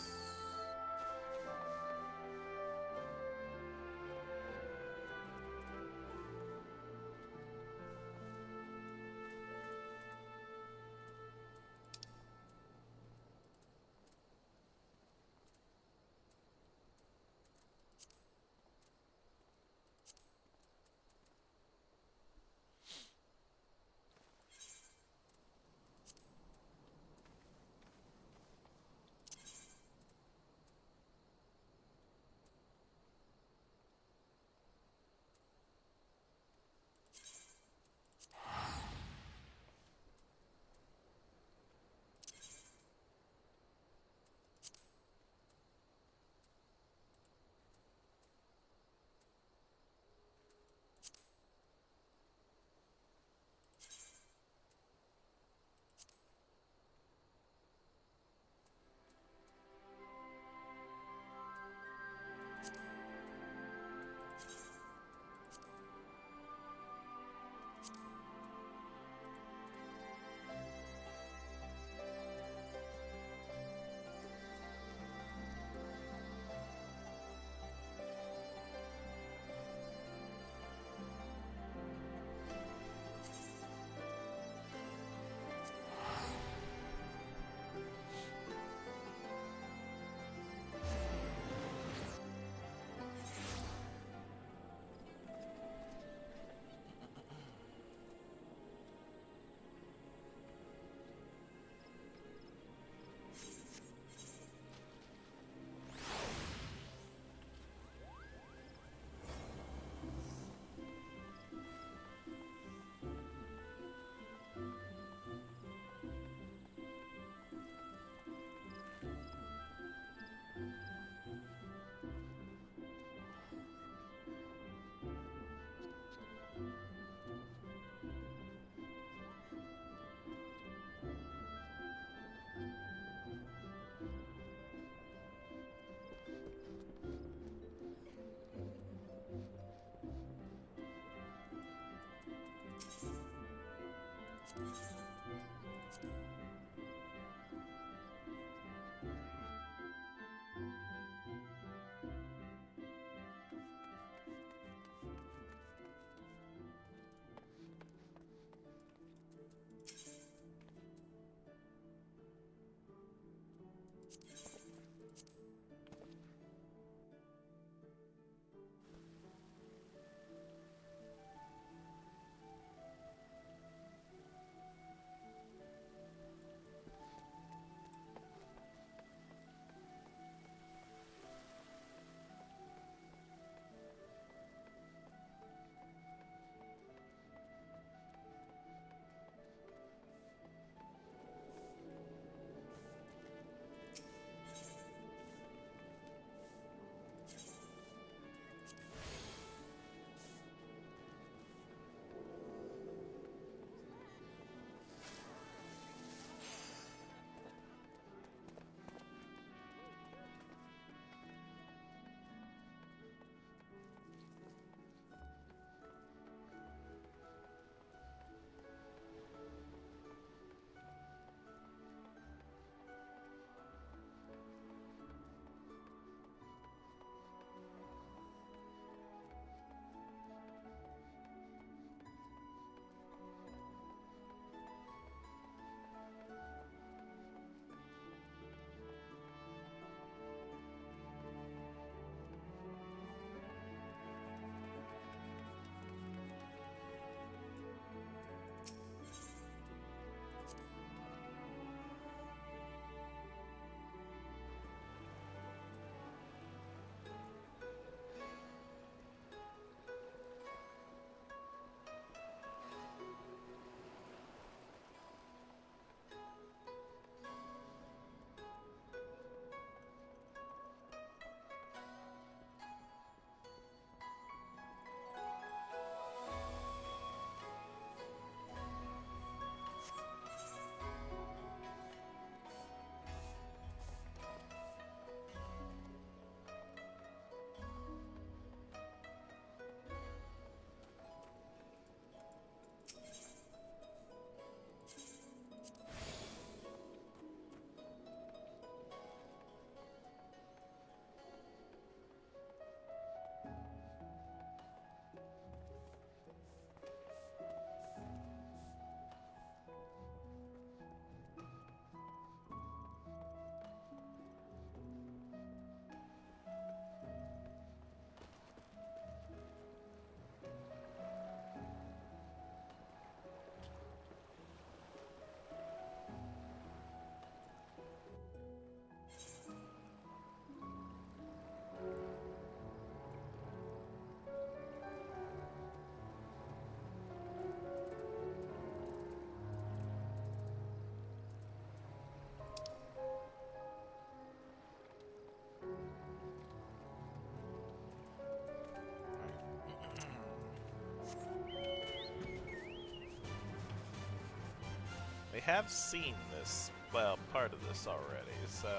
have seen this, well, part of this already, so...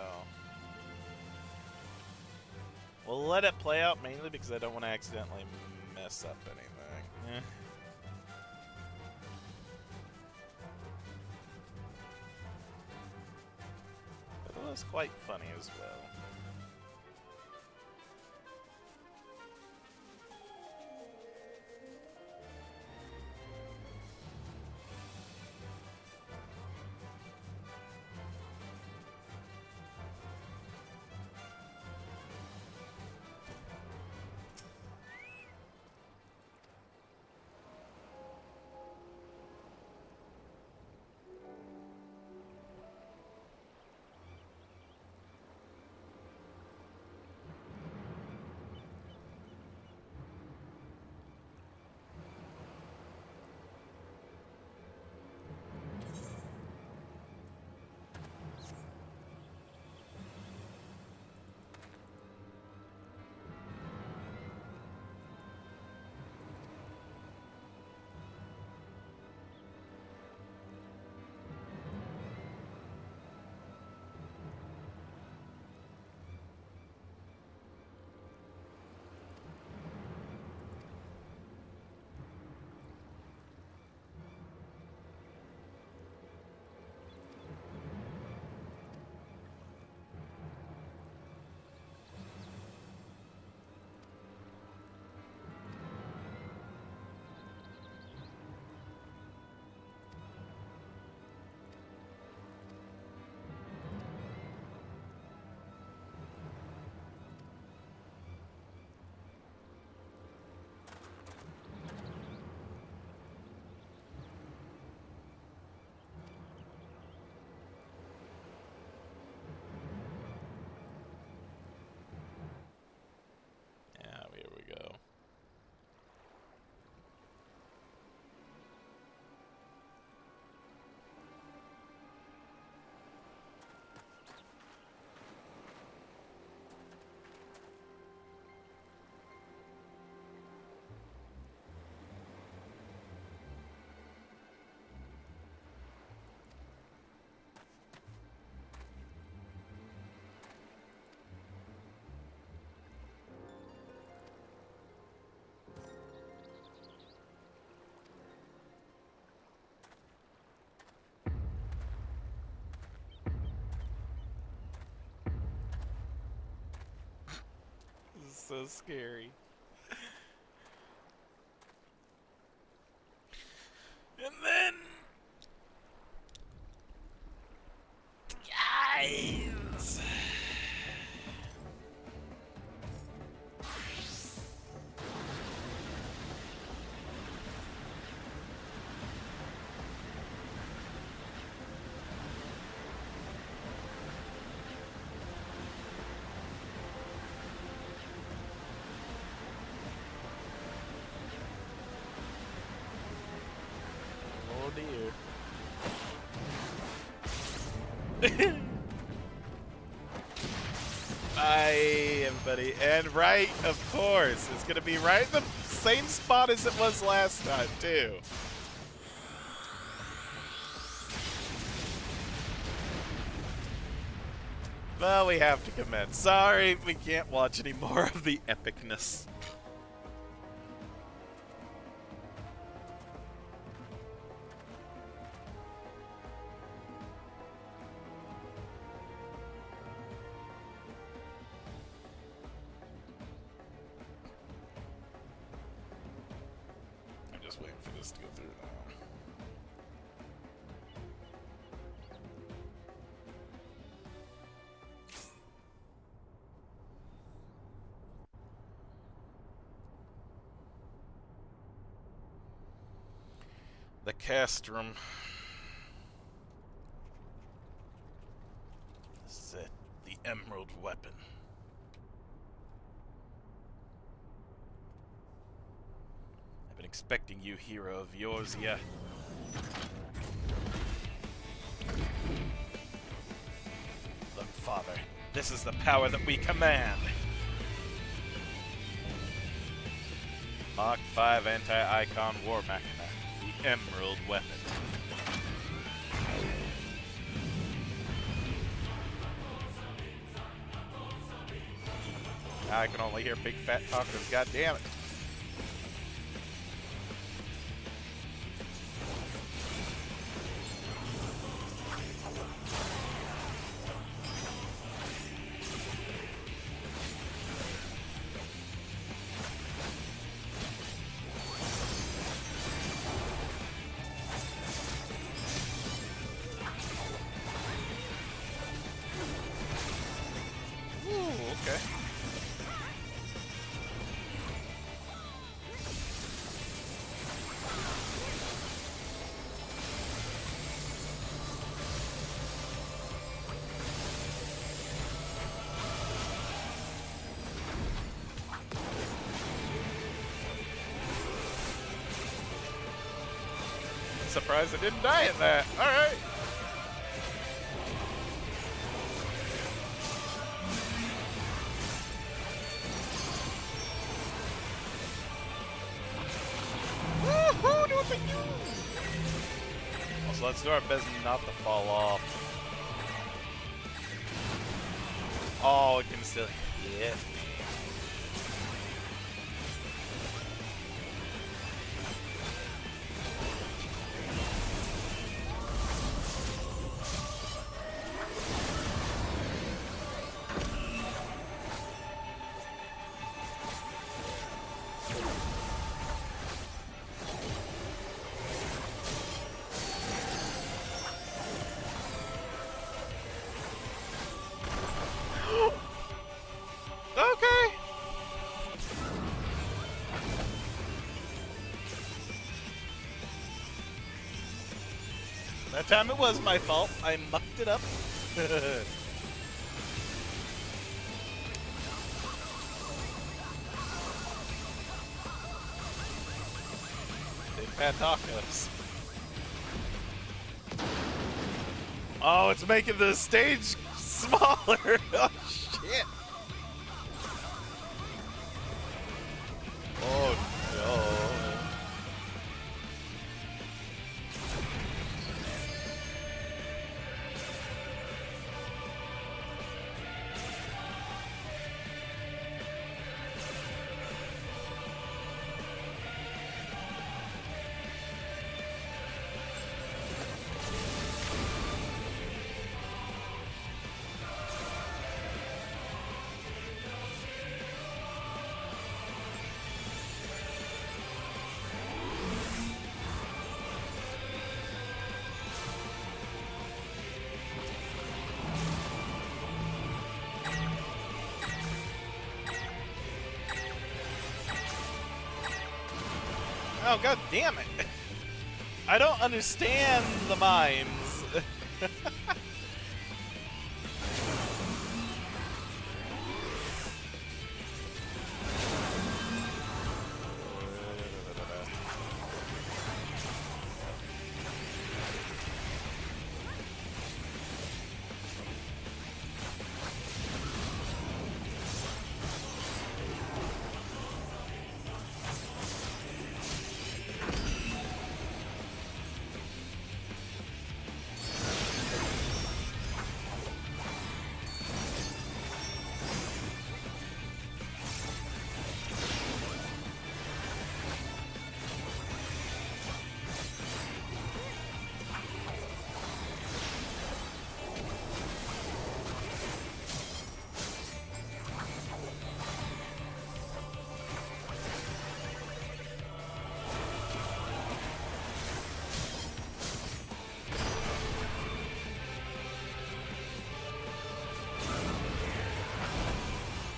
We'll let it play out mainly because I don't want to accidentally mess up anything. But it was quite funny as well. So scary. And then... Guys! Bye, everybody. And right, of course, it's going to be right in the same spot as it was last time, too. Well, we have to commence. Sorry, we can't watch any more of the epicness. Waiting for this to go through now. The castrum. This is it. The emerald weapon. Expecting you, hero of yours, yeah. Look, Father, this is the power that we command. Mach 5 anti-icon war machina, the emerald weapon. Now I can only hear big fat talkers. God damn it. Okay. Surprised I didn't die at that. Alright. Woohoo! Do a big do! Also, let's do our best not to fall off. Oh, it can still hit me. Okay. That time it was my fault. I mucked it up. Big fat tacos. Oh, it's making the stage smaller. Oh, shit. Oh, no. Oh, god damn it. I don't understand the mines.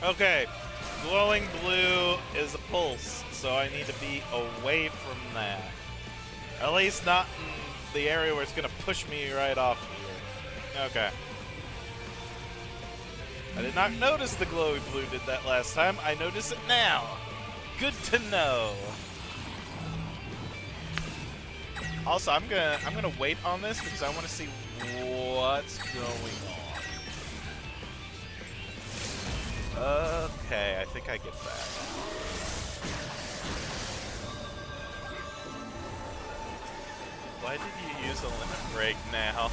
Okay, glowing blue is a pulse, so I need to be away from that. At least not in the area where it's gonna push me right off here. Okay. I did not notice the glowing blue did that last time. I notice it now. Good to know. Also, I'm gonna wait on this because I want to see what's going on. Okay, I think I get that. Why did you use a limit break now?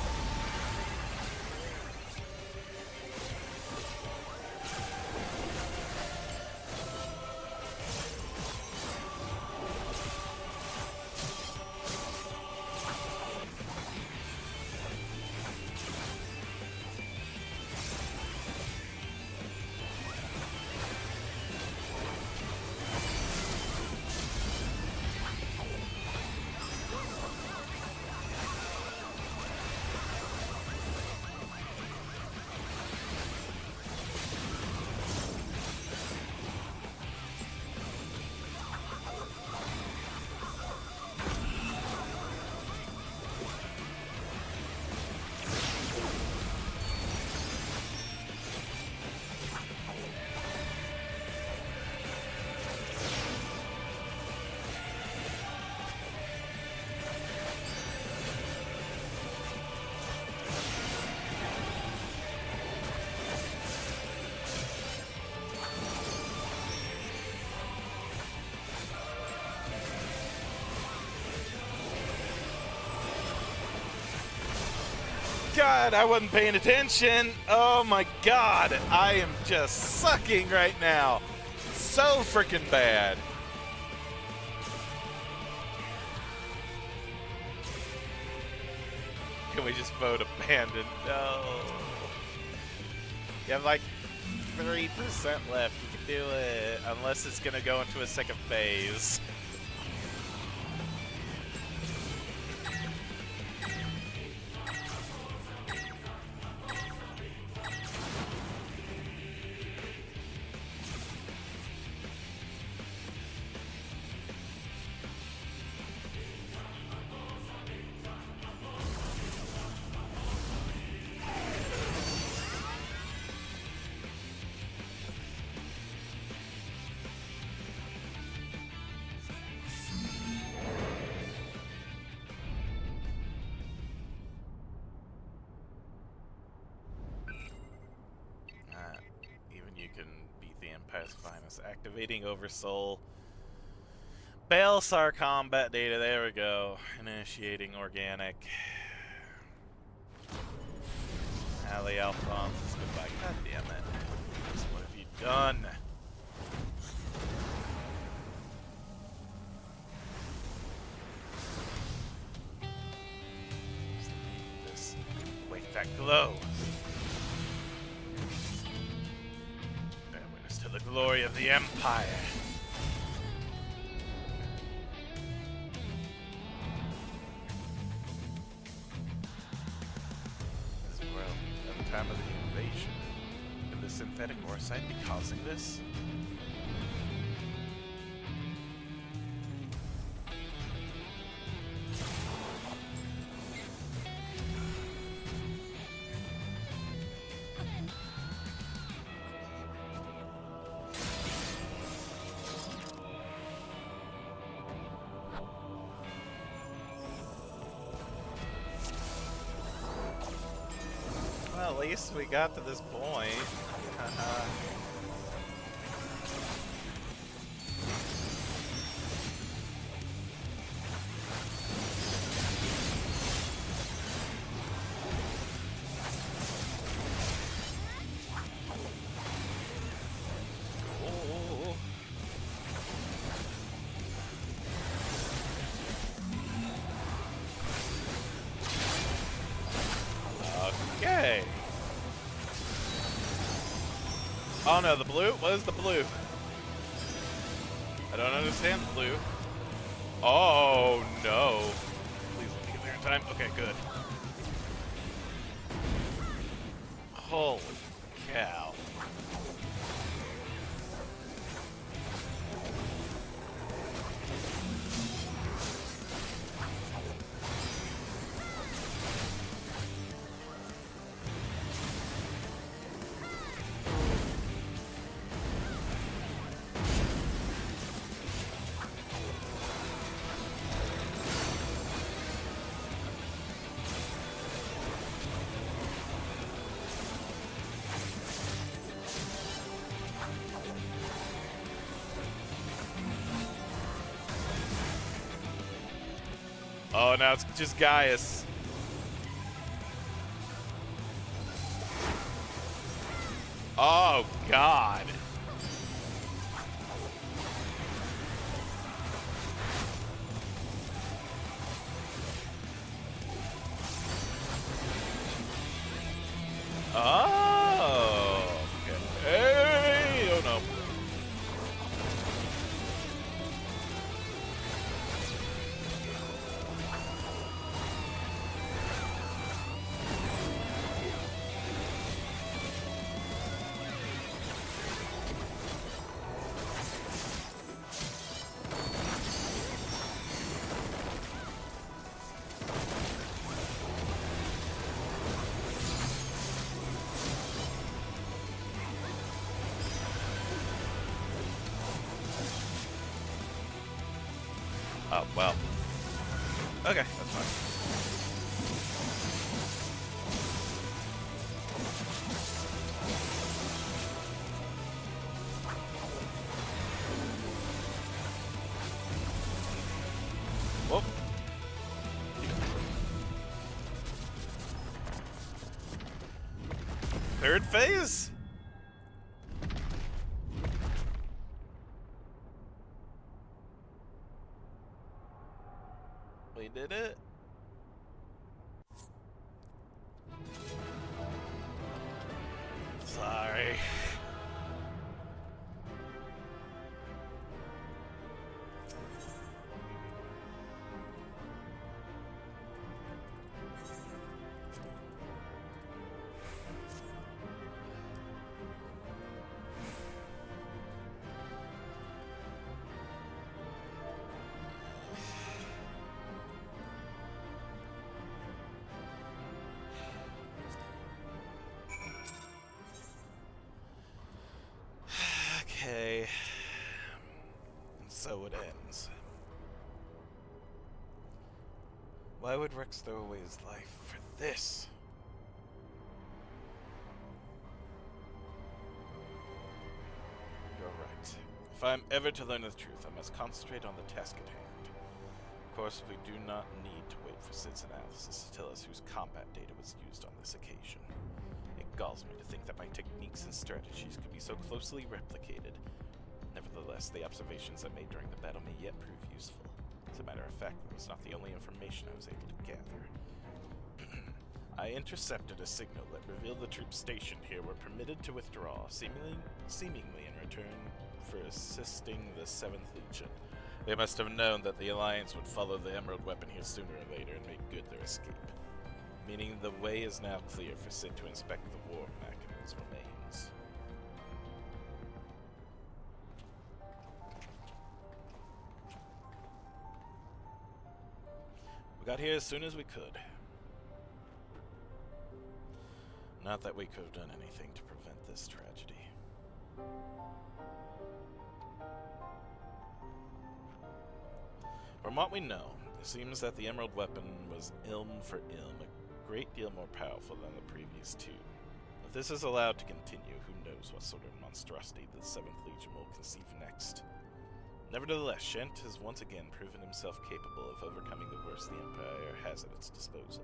God, I wasn't paying attention. Oh my God, I am just sucking right now. So freaking bad. Can we just vote abandon? No. You have like 3% left. You can do it. Unless it's going to go into a second phase. You can beat the impasse finest. Activating Oversoul. Balsar combat data. There we go. Initiating organic. Ali Alphonse is goodbye. God damn it. What have you done? This. Wake that glow. To the glory of the Empire. This world, at the time of the invasion, could the synthetic Orsite be causing this? Well, at least we got to this point. Okay. Oh no, the blue? What is the blue? I don't understand the blue. Oh no. Please let me get there in time. Okay, good. Holy cow. Oh, now it's just Gaius. Oh, God. Oh, okay. Hey, oh no. Oh, well. Okay, that's fine. Whoop. third phase? We did it. Sorry. Okay. And so it ends. Why would Rex throw away his life for this? You're right. If I am ever to learn the truth, I must concentrate on the task at hand. Of course, we do not need to wait for Sid's analysis to tell us whose combat data was used on this occasion. It galls me to think that my techniques and strategies could be so closely replicated. Nevertheless, the observations I made during the battle may yet prove useful. As a matter of fact, that was not the only information I was able to gather. I intercepted a signal that revealed the troops stationed here were permitted to withdraw, seemingly in return for assisting the 7th Legion. They must have known that the Alliance would follow the Emerald Weapon here sooner or later and make good their escape. Meaning the way is now clear for Cid to inspect the war Machina's remains. We got here as soon as we could. Not that we could have done anything to prevent this tragedy. From what we know, it seems that the Emerald Weapon was ilm for ilm, a great deal more powerful than the previous two. If this is allowed to continue, who knows what sort of monstrosity the 7th Legion will conceive next. Nevertheless, Shent has once again proven himself capable of overcoming the worst the Empire has at its disposal.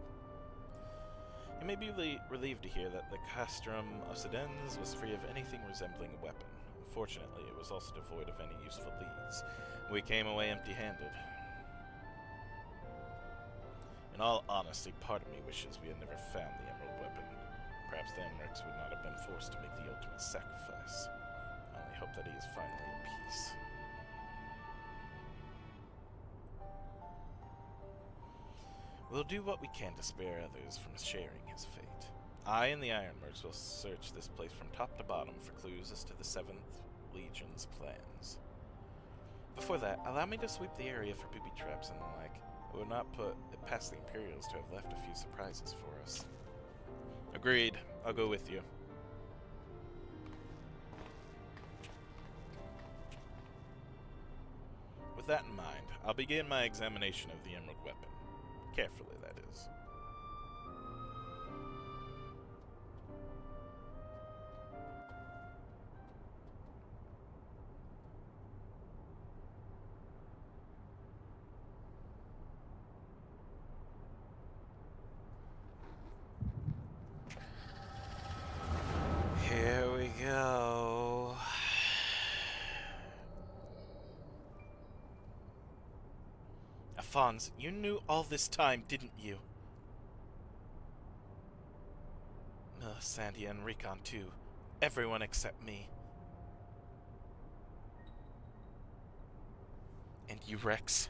You may be relieved to hear that the castrum of Sedens was free of anything resembling a weapon. Unfortunately, it was also devoid of any useful leads. We came away empty-handed. In all honesty, part of me wishes we had never found the Emerald Weapon. Perhaps the Emmerich would not have been forced to make the ultimate sacrifice. I only hope that he is finally at peace. We'll do what we can to spare others from sharing his fate. I and the Ironmercs will search this place from top to bottom for clues as to the 7th Legion's plans. Before that, allow me to sweep the area for booby traps and the like. I would not put it past the Imperials to have left a few surprises for us. Agreed. I'll go with you. With that in mind, I'll begin my examination of the Emerald Weapon. Carefully, that is. Here we go. Alphonse, you knew all this time, didn't you? Sandy and Recon too. Everyone except me. And you, Rex?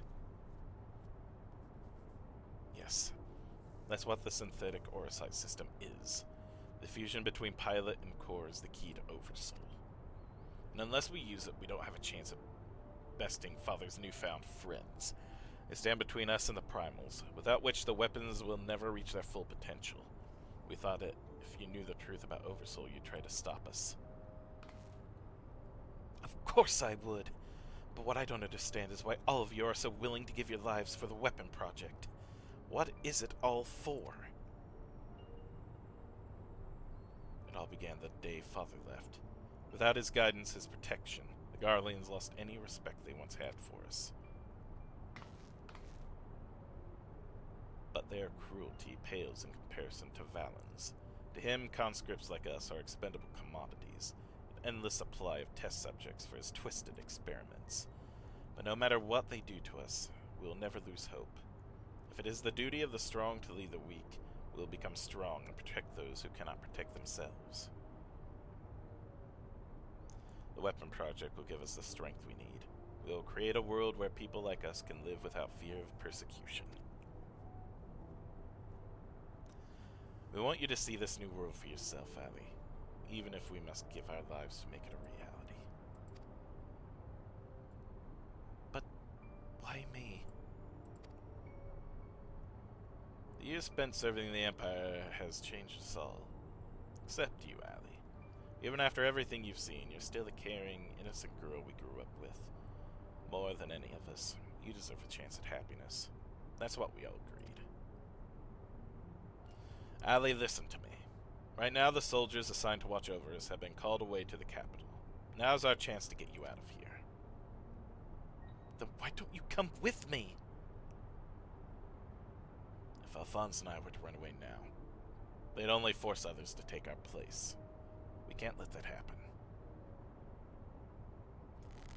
Yes. That's what the synthetic Orosite system is. The fusion between pilot and core is the key to Oversoul. And unless we use it, we don't have a chance of besting Father's newfound friends. They stand between us and the primals, without which the weapons will never reach their full potential. We thought that if you knew the truth about Oversoul, you'd try to stop us. Of course I would. But what I don't understand is why all of you are so willing to give your lives for the weapon project. What is it all for? It all began the day Father left. Without his guidance, his protection, the Garleans lost any respect they once had for us. But their cruelty pales in comparison to Valen's. To him, conscripts like us are expendable commodities, an endless supply of test subjects for his twisted experiments. But no matter what they do to us, we will never lose hope. If it is the duty of the strong to lead the weak, we will become strong and protect those who cannot protect themselves. The weapon project will give us the strength we need. We will create a world where people like us can live without fear of persecution. We want you to see this new world for yourself, Ali, even if we must give our lives to make it a reality. But why me? The years spent serving the Empire has changed us all. Except you, Ali. Even after everything you've seen, you're still a caring, innocent girl we grew up with. More than any of us, you deserve a chance at happiness. That's what we all agreed. Ali, listen to me. Right now, the soldiers assigned to watch over us have been called away to the capital. Now's our chance to get you out of here. Then why don't you come with me? If Alphonse and I were to run away now, they'd only force others to take our place. We can't let that happen.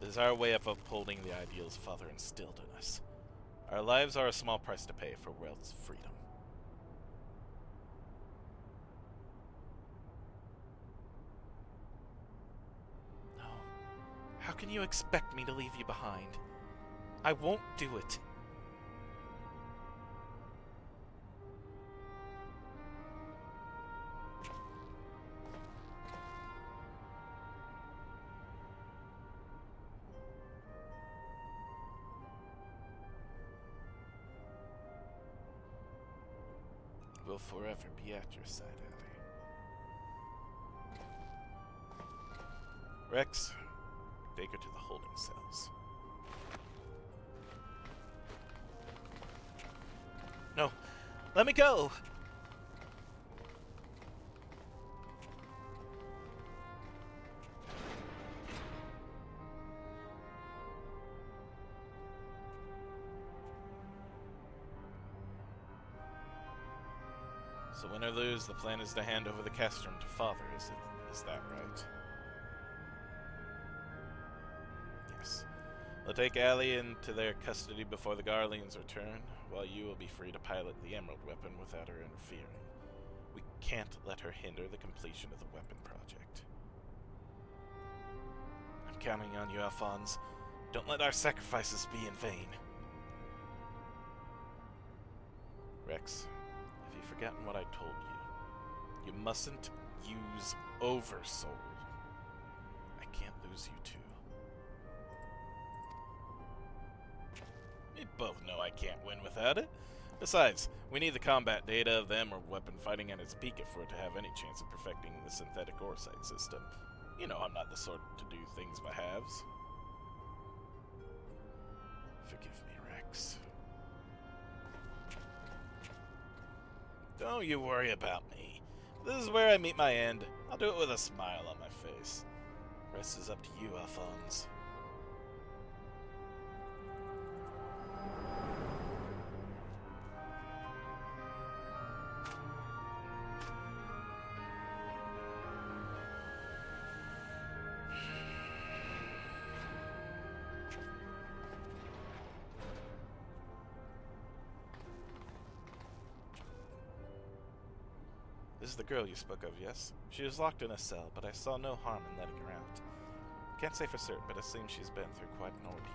It is our way of upholding the ideals Father instilled in us. Our lives are a small price to pay for world's freedom. No. How can you expect me to leave you behind? I won't do it. Will forever be at your side, Ali. Rex, take her to the holding cells. No, let me go! So win or lose, the plan is to hand over the castrum to Father, is that right? Yes. They'll take Ali into their custody before the Garleans return, while you will be free to pilot the Emerald weapon without her interfering. We can't let her hinder the completion of the weapon project. I'm counting on you, Alphonse. Don't let our sacrifices be in vain. Rex, have you forgotten what I told you? You mustn't use Oversoul. I can't lose you too. We both know I can't win without it. Besides, we need the combat data of the Emerald weapon fighting at its peak for it to have any chance of perfecting the synthetic oresight system. You know I'm not the sort to do things by halves. Forgive me, Rex. Don't you worry about me. This is where I meet my end. I'll do it with a smile on my face. Rest is up to you, Alphonse. This is the girl you spoke of, yes? She was locked in a cell, but I saw no harm in letting her out. Can't say for certain, but it seems she's been through quite an ordeal.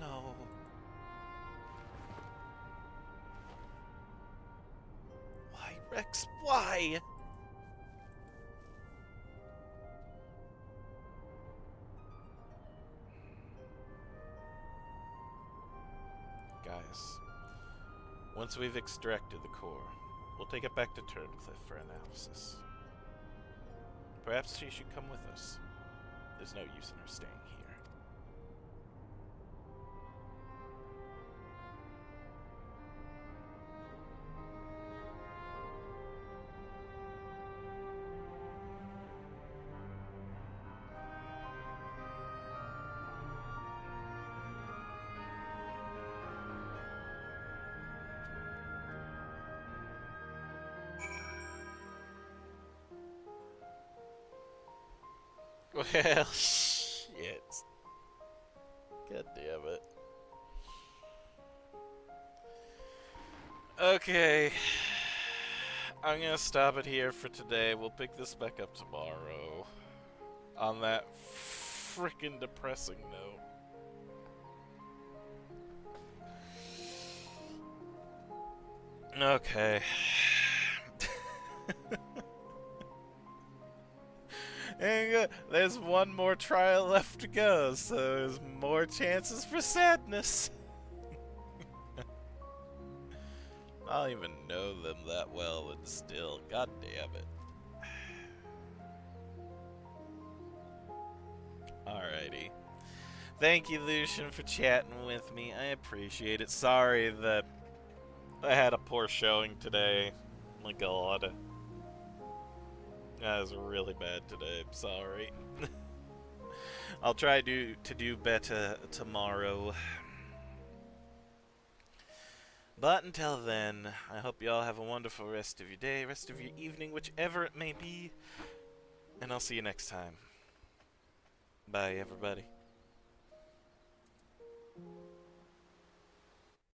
No. Why, Rex? Why? Guys, once we've extracted the core, we'll take it back to Turncliffe for analysis. Perhaps she should come with us. There's no use in her staying here. Well, shit. God damn it. Okay. I'm gonna stop it here for today. We'll pick this back up tomorrow. On that freaking depressing note. Okay. And there's one more trial left to go, so there's more chances for sadness. I don't even know them that well, and still, god damn it. Alrighty. Thank you, Lucian, for chatting with me. I appreciate it. Sorry that I had a poor showing today. My god. That was really bad today. I'm sorry. I'll try to do better tomorrow. But until then, I hope you all have a wonderful rest of your day, rest of your evening, whichever it may be. And I'll see you next time. Bye, everybody.